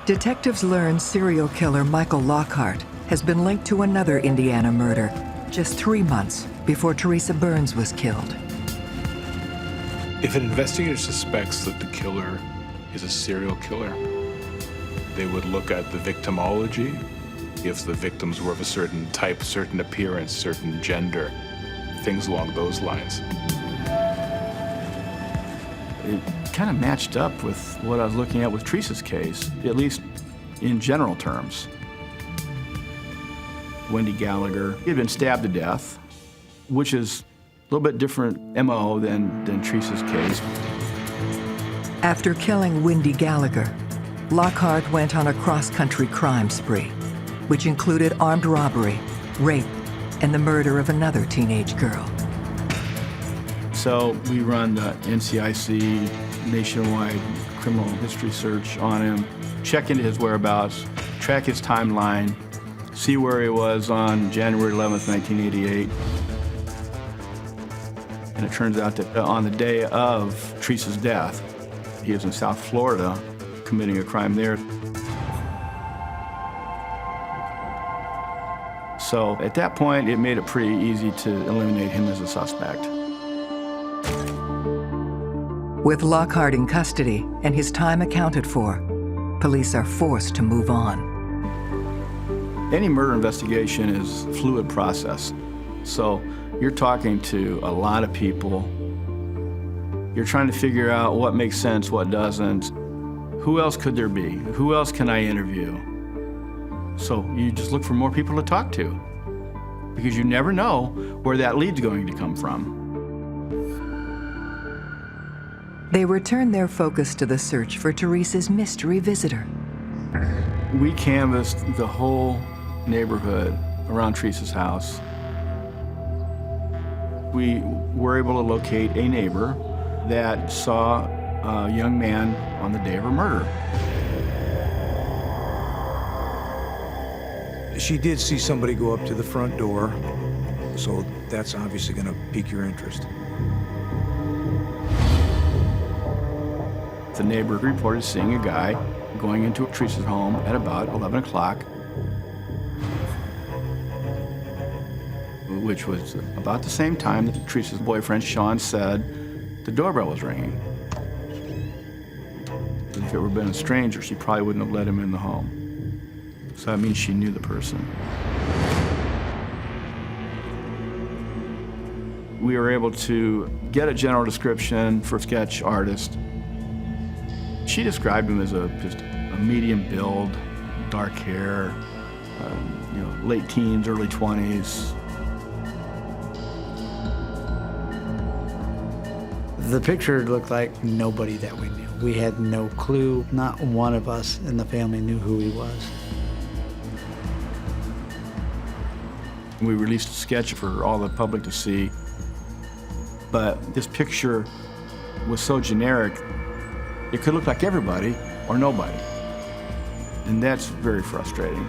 Detectives learn serial killer Michael Lockhart has been linked to another Indiana murder just 3 months before Teresa Burns was killed. If an investigator suspects that the killer is a serial killer, they would look at the victimology, if the victims were of a certain type, certain appearance, certain gender, things along those lines. It kind of matched up with what I was looking at with Teresa's case, at least in general terms. Wendy Gallagher had been stabbed to death, which is a little bit different MO than Teresa's case. After killing Wendy Gallagher, Lockhart went on a cross-country crime spree, which included armed robbery, rape, and the murder of another teenage girl. So we run the NCIC nationwide criminal history search on him, check into his whereabouts, track his timeline, see where he was on January 11th, 1988. And it turns out that on the day of Teresa's death, he was in South Florida committing a crime there. So at that point, it made it pretty easy to eliminate him as a suspect. With Lockhart in custody and his time accounted for, police are forced to move on. Any murder investigation is a fluid process. So you're talking to a lot of people. You're trying to figure out what makes sense, what doesn't. Who else could there be? Who else can I interview? So you just look for more people to talk to, because you never know where that lead's going to come from. They return their focus to the search for Teresa's mystery visitor. We canvassed the whole neighborhood around Teresa's house. We were able to locate a neighbor that saw a young man on the day of her murder. She did see somebody go up to the front door, so that's obviously going to pique your interest. The neighbor reported seeing a guy going into Teresa's home at about 11 o'clock. which was about the same time that Teresa's boyfriend, Sean, said the doorbell was ringing. If it had been a stranger, she probably wouldn't have let him in the home. So that means she knew the person. We were able to get a general description for a sketch artist. She described him as just a medium build, dark hair, late teens, early 20s. The picture looked like nobody that we knew. We had no clue. Not one of us in the family knew who he was. We released a sketch for all the public to see, but this picture was so generic, it could look like everybody or nobody. And that's very frustrating.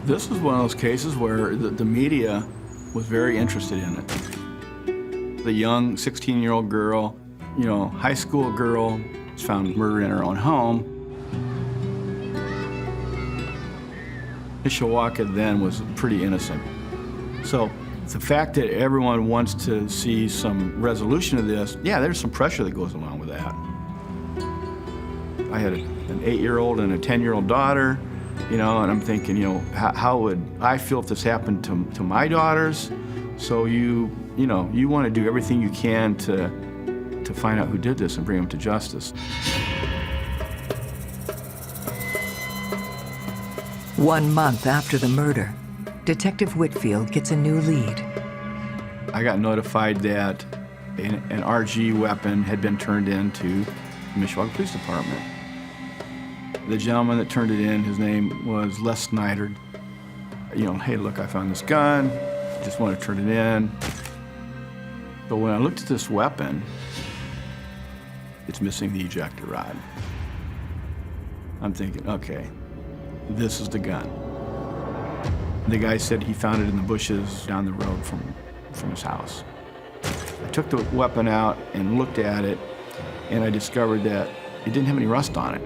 This was one of those cases where the media was very interested in it. The young 16-year-old girl, high school girl, was found murdered in her own home. Mishawaka then was pretty innocent. So the fact that everyone wants to see some resolution of this, yeah, there's some pressure that goes along with that. I had an 8-year-old and a 10-year-old daughter, and I'm thinking, how would I feel if this happened to my daughters? So you want to do everything you can to find out who did this and bring them to justice. One month after the murder, Detective Whitfield gets a new lead. I got notified that an RG weapon had been turned in to the Mishawaka Police Department. The gentleman that turned it in, his name was Les Snyder. Hey, look, I found this gun. Just want to turn it in. But when I looked at this weapon, it's missing the ejector rod. I'm thinking, okay, this is the gun. The guy said he found it in the bushes down the road from his house. I took the weapon out and looked at it, and I discovered that it didn't have any rust on it.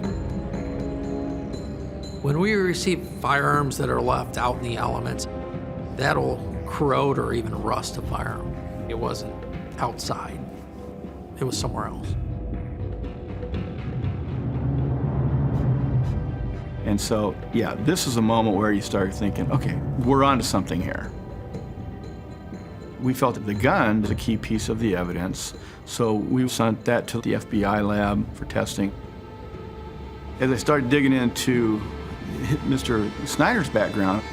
When we receive firearms that are left out in the elements, that'll corrode or even rust a firearm. It wasn't outside. It was somewhere else. And so, yeah, this is a moment where you start thinking, okay, we're onto something here. We felt that the gun was a key piece of the evidence, so we sent that to the FBI lab for testing. As I started digging into Mr. Snyder's background,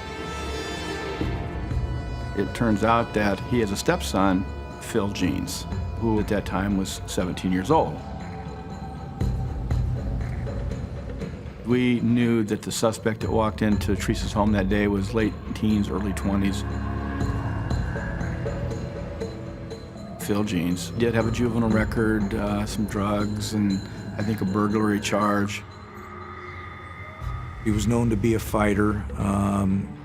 it turns out that he has a stepson, Phil Jeans, who at that time was 17 years old. We knew that the suspect that walked into Teresa's home that day was late teens, early 20s. Phil Jeans did have a juvenile record, some drugs, and I think a burglary charge. He was known to be a fighter.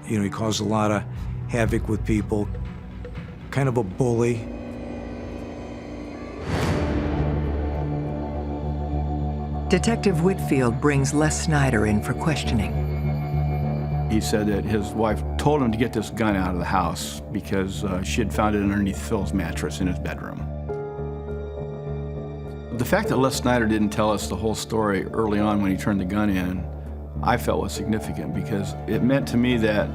He caused a lot of havoc with people, kind of a bully. Detective Whitfield brings Les Snyder in for questioning. He said that his wife told him to get this gun out of the house because she had found it underneath Phil's mattress in his bedroom. The fact that Les Snyder didn't tell us the whole story early on when he turned the gun in, I felt was significant because it meant to me that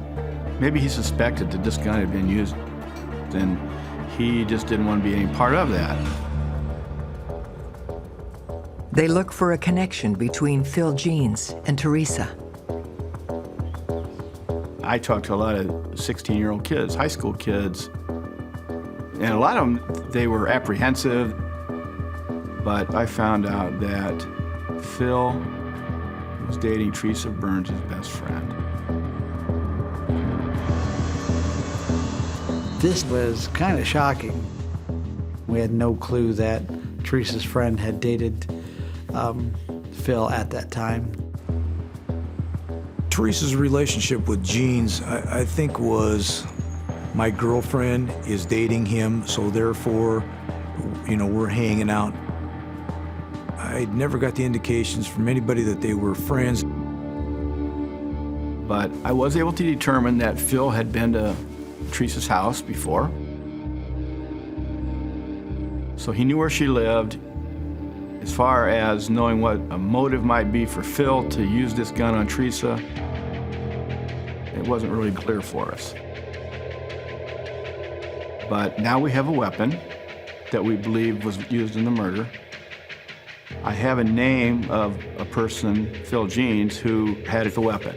maybe he suspected that this gun had been used and he just didn't want to be any part of that. They look for a connection between Phil Jeans and Teresa. I talked to a lot of 16-year-old kids, high school kids, and a lot of them, they were apprehensive, but I found out that Phil was dating Teresa Burns' best friend. This was kind of shocking. We had no clue that Teresa's friend had dated Phil at that time. Teresa's relationship with Jeans, I think, was my girlfriend is dating him, so therefore, we're hanging out. I never got the indications from anybody that they were friends. But I was able to determine that Phil had been to Teresa's house before. So he knew where she lived. As far as knowing what a motive might be for Phil to use this gun on Teresa, it wasn't really clear for us. But now we have a weapon that we believe was used in the murder. I have a name of a person, Phil Jeans, who had the weapon.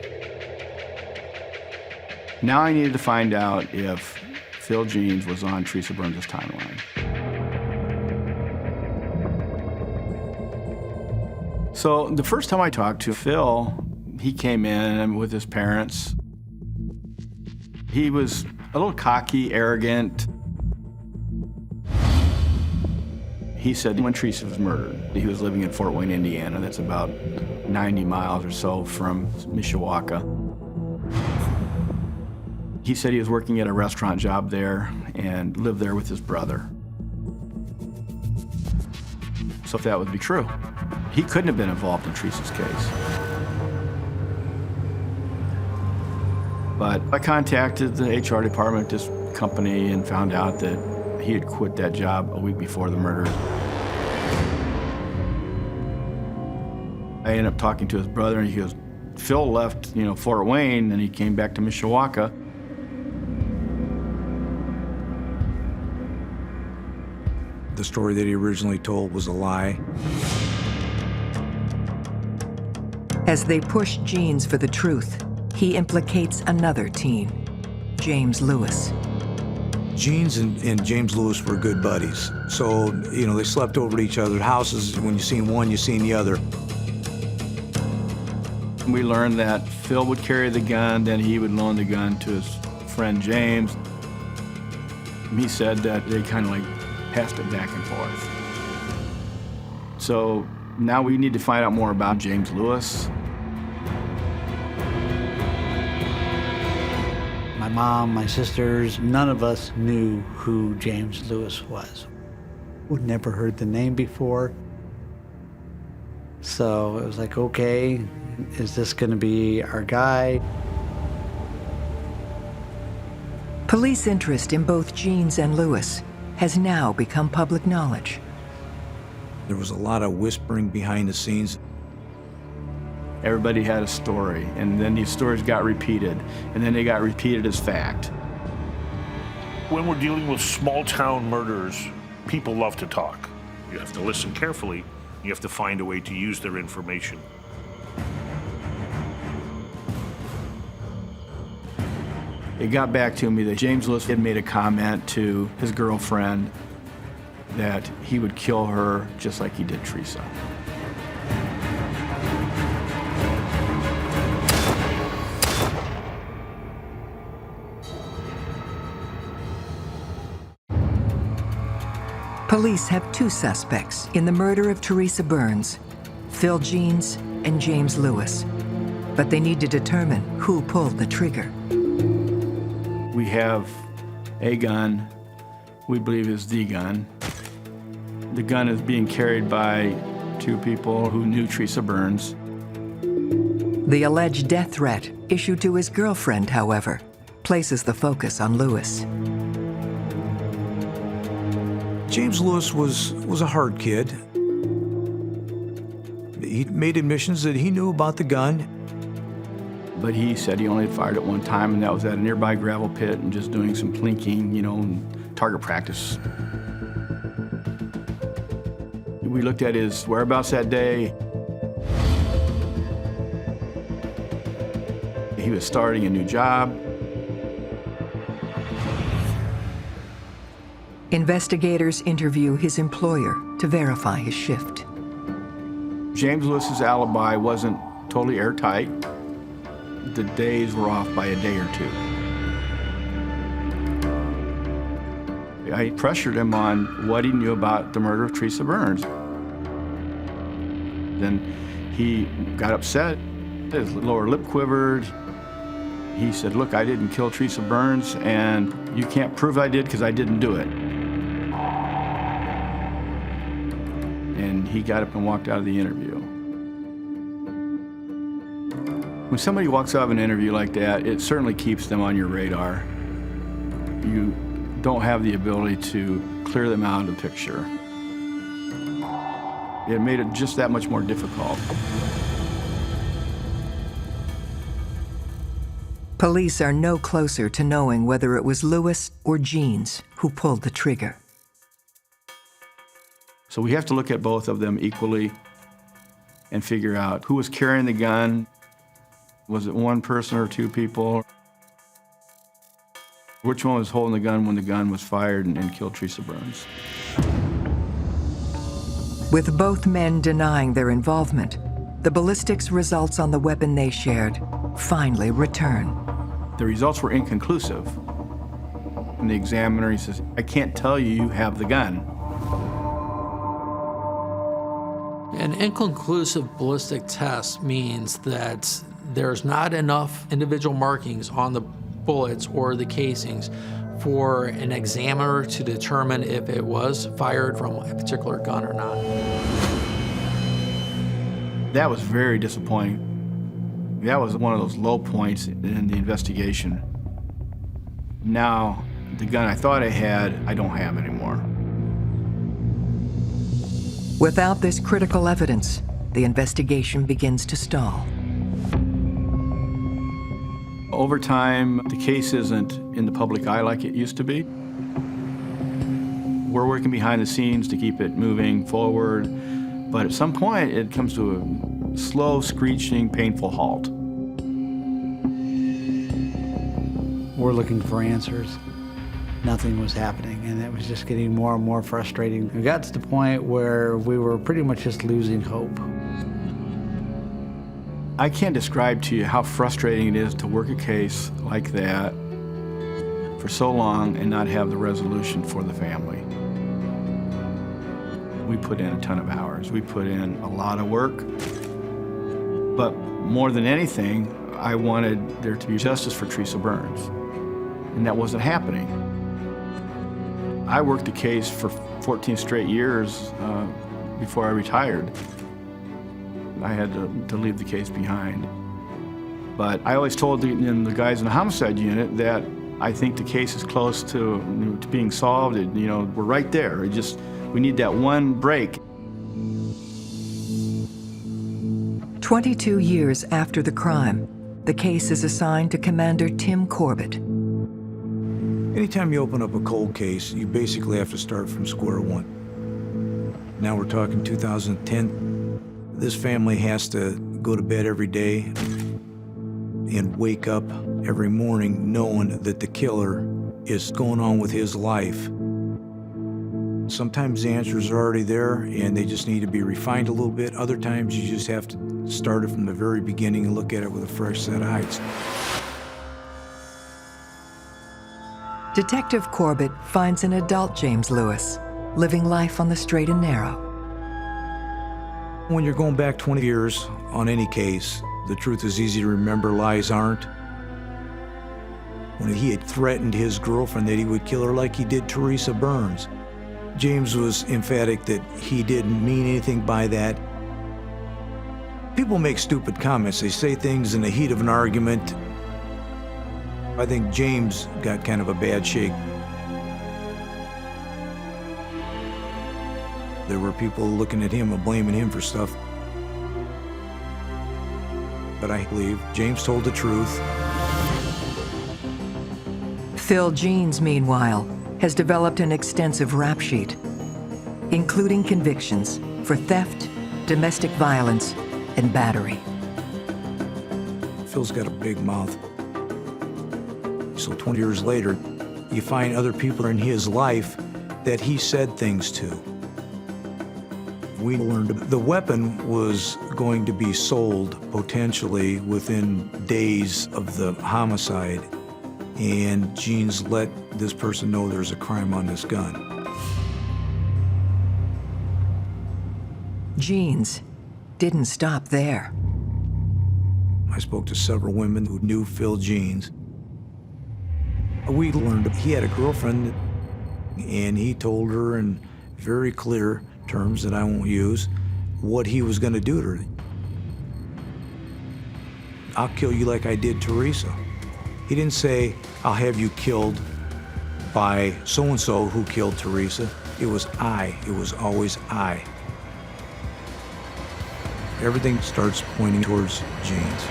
Now I needed to find out if Phil Jeans was on Teresa Burns' timeline. So the first time I talked to Phil, he came in with his parents. He was a little cocky, arrogant. He said when Teresa was murdered, he was living in Fort Wayne, Indiana. That's about 90 miles or so from Mishawaka. He said he was working at a restaurant job there and lived there with his brother. So if that would be true, he couldn't have been involved in Teresa's case. But I contacted the HR department at this company and found out that he had quit that job a week before the murder. I ended up talking to his brother, and he goes, Phil left, Fort Wayne, and he came back to Mishawaka. The story that he originally told was a lie. As they push Jeans for the truth, he implicates another teen, James Lewis. Jeans and James Lewis were good buddies. So, they slept over at each other's houses. When you seen one, you seen the other. We learned that Phil would carry the gun, then he would loan the gun to his friend James. He said that they kind of passed it back and forth. So now we need to find out more about James Lewis. My mom, my sisters, none of us knew who James Lewis was. We'd never heard the name before. So it was like, okay, is this going to be our guy? Police interest in both Jeans and Lewis has now become public knowledge. There was a lot of whispering behind the scenes. Everybody had a story, and then these stories got repeated, and then they got repeated as fact. When we're dealing with small-town murders, people love to talk. You have to listen carefully. You have to find a way to use their information. It got back to me that James Lewis had made a comment to his girlfriend that he would kill her just like he did Teresa. Police have two suspects in the murder of Teresa Burns, Phil Jeans and James Lewis. But they need to determine who pulled the trigger. We have a gun we believe is the gun. The gun is being carried by two people who knew Teresa Burns. The alleged death threat issued to his girlfriend, however, places the focus on Lewis. James Lewis was a hard kid. He made admissions that he knew about the gun. But he said he only fired it one time, and that was at a nearby gravel pit and just doing some plinking, and target practice. We looked at his whereabouts that day. He was starting a new job. Investigators interview his employer to verify his shift. James Lewis's alibi wasn't totally airtight. The days were off by a day or two. I pressured him on what he knew about the murder of Teresa Burns. Then he got upset, his lower lip quivered. He said, look, I didn't kill Teresa Burns, and you can't prove I did because I didn't do it. And he got up and walked out of the interview. When somebody walks out of an interview like that, it certainly keeps them on your radar. You don't have the ability to clear them out of the picture. It made it just that much more difficult. Police are no closer to knowing whether it was Lewis or Jeans who pulled the trigger. So we have to look at both of them equally and figure out who was carrying the gun. Was it one person or two people? Which one was holding the gun when the gun was fired and killed Teresa Burns? With both men denying their involvement, the ballistics results on the weapon they shared finally return. The results were inconclusive. And the examiner, he says, I can't tell you have the gun. An inconclusive ballistic test means that there's not enough individual markings on the bullets or the casings for an examiner to determine if it was fired from a particular gun or not. That was very disappointing. That was one of those low points in the investigation. Now, the gun I thought I had, I don't have anymore. Without this critical evidence, the investigation begins to stall. Over time, the case isn't in the public eye like it used to be. We're working behind the scenes to keep it moving forward, but at some point, it comes to a slow, screeching, painful halt. We're looking for answers. Nothing was happening, and it was just getting more and more frustrating. We got to the point where we were pretty much just losing hope. I can't describe to you how frustrating it is to work a case like that for so long and not have the resolution for the family. We put in a ton of hours. We put in a lot of work. But more than anything, I wanted there to be justice for Teresa Burns, and that wasn't happening. I worked the case for 14 straight years before I retired. I had to leave the case behind. But I always told the guys in the homicide unit that I think the case is close to being solved. We're right there. We need that one break. 22 years after the crime, the case is assigned to Commander Tim Corbett. Anytime you open up a cold case, you basically have to start from square one. Now we're talking 2010. This family has to go to bed every day and wake up every morning knowing that the killer is going on with his life. Sometimes the answers are already there and they just need to be refined a little bit. Other times you just have to start it from the very beginning and look at it with a fresh set of eyes. Detective Corbett finds an adult James Lewis living life on the straight and narrow. When you're going back 20 years on any case, the truth is easy to remember, lies aren't. When he had threatened his girlfriend that he would kill her like he did Teresa Burns, James was emphatic that he didn't mean anything by that. People make stupid comments. They say things in the heat of an argument. I think James got kind of a bad shake. There were people looking at him and blaming him for stuff. But I believe James told the truth. Phil Jeans, meanwhile, has developed an extensive rap sheet, including convictions for theft, domestic violence, and battery. Phil's got a big mouth. So 20 years later, you find other people in his life that he said things to. We learned the weapon was going to be sold potentially within days of the homicide, and Jeans let this person know there's a crime on this gun. Jeans didn't stop there. I spoke to several women who knew Phil Jeans. We learned he had a girlfriend, and he told her in very clear terms that I won't use, what he was going to do to her. I'll kill you like I did Teresa. He didn't say, I'll have you killed by so-and-so who killed Teresa. It was I. It was always I. Everything starts pointing towards Jeans.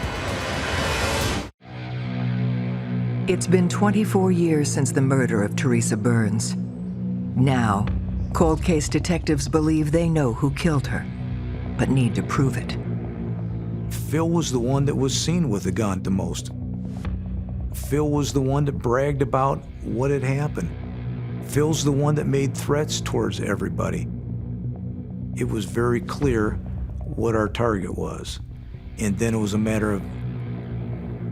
It's been 24 years since the murder of Teresa Burns. Now, cold case detectives believe they know who killed her, but need to prove it. Phil was the one that was seen with the gun the most. Phil was the one that bragged about what had happened. Phil's the one that made threats towards everybody. It was very clear what our target was, and then it was a matter of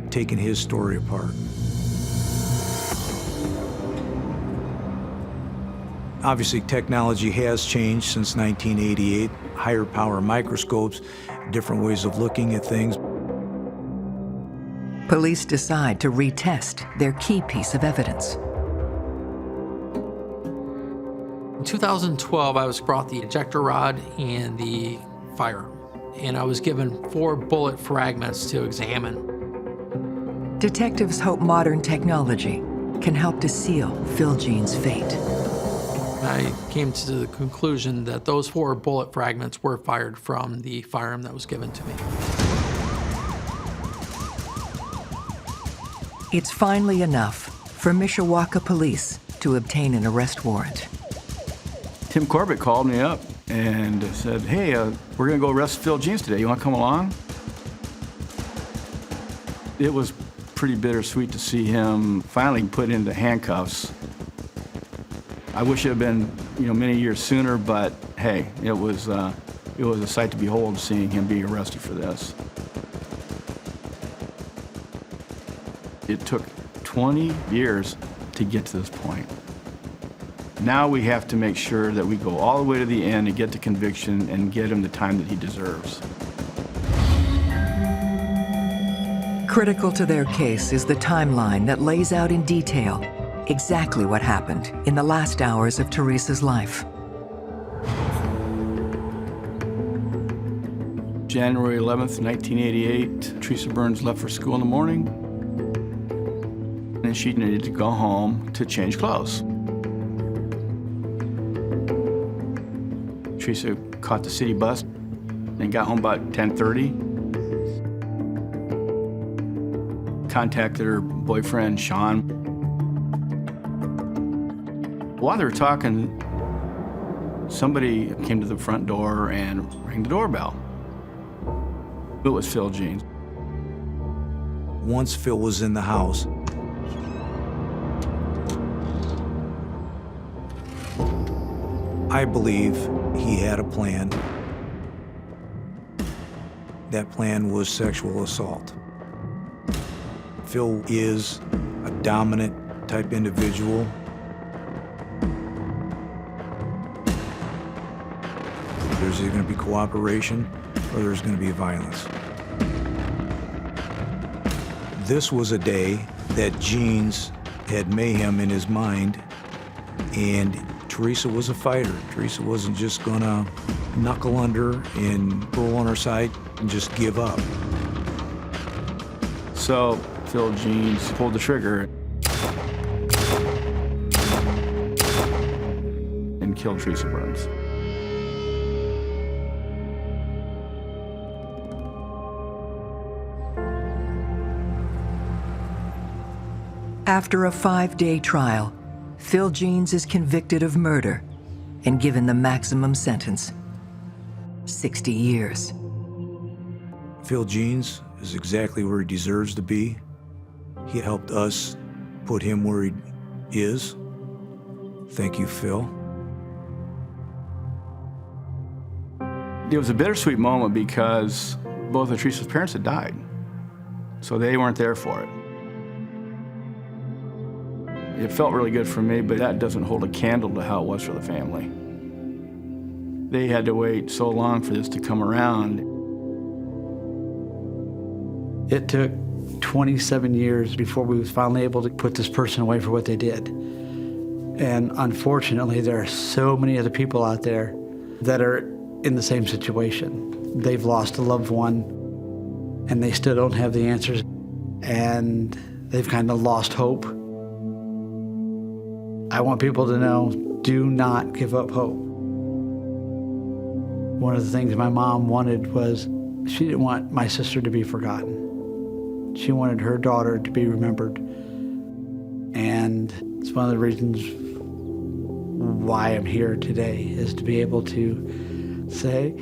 taking his story apart. Obviously, technology has changed since 1988. Higher power microscopes, different ways of looking at things. Police decide to retest their key piece of evidence. In 2012, I was brought the ejector rod and the firearm, and I was given 4 bullet fragments to examine. Detectives hope modern technology can help to seal Phil Jean's fate. I came to the conclusion that those 4 bullet fragments were fired from the firearm that was given to me. It's finally enough for Mishawaka police to obtain an arrest warrant. Tim Corbett called me up and said, hey, we're gonna go arrest Phil Jeans today. You wanna come along? It was pretty bittersweet to see him finally put into handcuffs. I wish it had been, many years sooner, but hey, it was a sight to behold seeing him being arrested for this. It took 20 years to get to this point. Now we have to make sure that we go all the way to the end and get to conviction and get him the time that he deserves. Critical to their case is the timeline that lays out in detail exactly what happened in the last hours of Teresa's life. January 11th, 1988, Teresa Burns left for school in the morning, and she needed to go home to change clothes. Teresa caught the city bus and got home about 10:30. Contacted her boyfriend, Sean. While they were talking, somebody came to the front door and rang the doorbell. It was Phil Jeans. Once Phil was in the house, I believe he had a plan. That plan was sexual assault. Phil is a dominant type individual. There's either going to be cooperation or there's going to be violence. This was a day that Jeans had mayhem in his mind, and Teresa was a fighter. Teresa wasn't just going to knuckle under and roll on her side and just give up. So Phil Jeans pulled the trigger and killed Teresa Burns. After a 5-day trial, Phil Jeans is convicted of murder and given the maximum sentence, 60 years. Phil Jeans is exactly where he deserves to be. He helped us put him where he is. Thank you, Phil. It was a bittersweet moment because both of Teresa's parents had died, so they weren't there for it. It felt really good for me, but that doesn't hold a candle to how it was for the family. They had to wait so long for this to come around. It took 27 years before we was finally able to put this person away for what they did. And unfortunately, there are so many other people out there that are in the same situation. They've lost a loved one. and they still don't have the answers, and they've kind of lost hope. I want people to know, do not give up hope. One of the things my mom wanted was, she didn't want my sister to be forgotten. She wanted her daughter to be remembered. And it's one of the reasons why I'm here today, is to be able to say,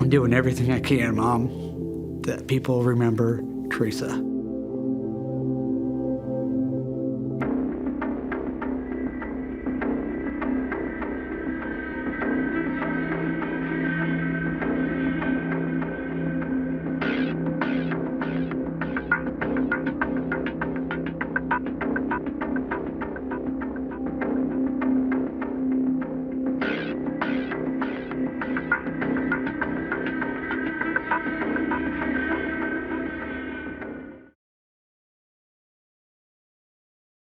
I'm doing everything I can, Mom, that people remember Teresa.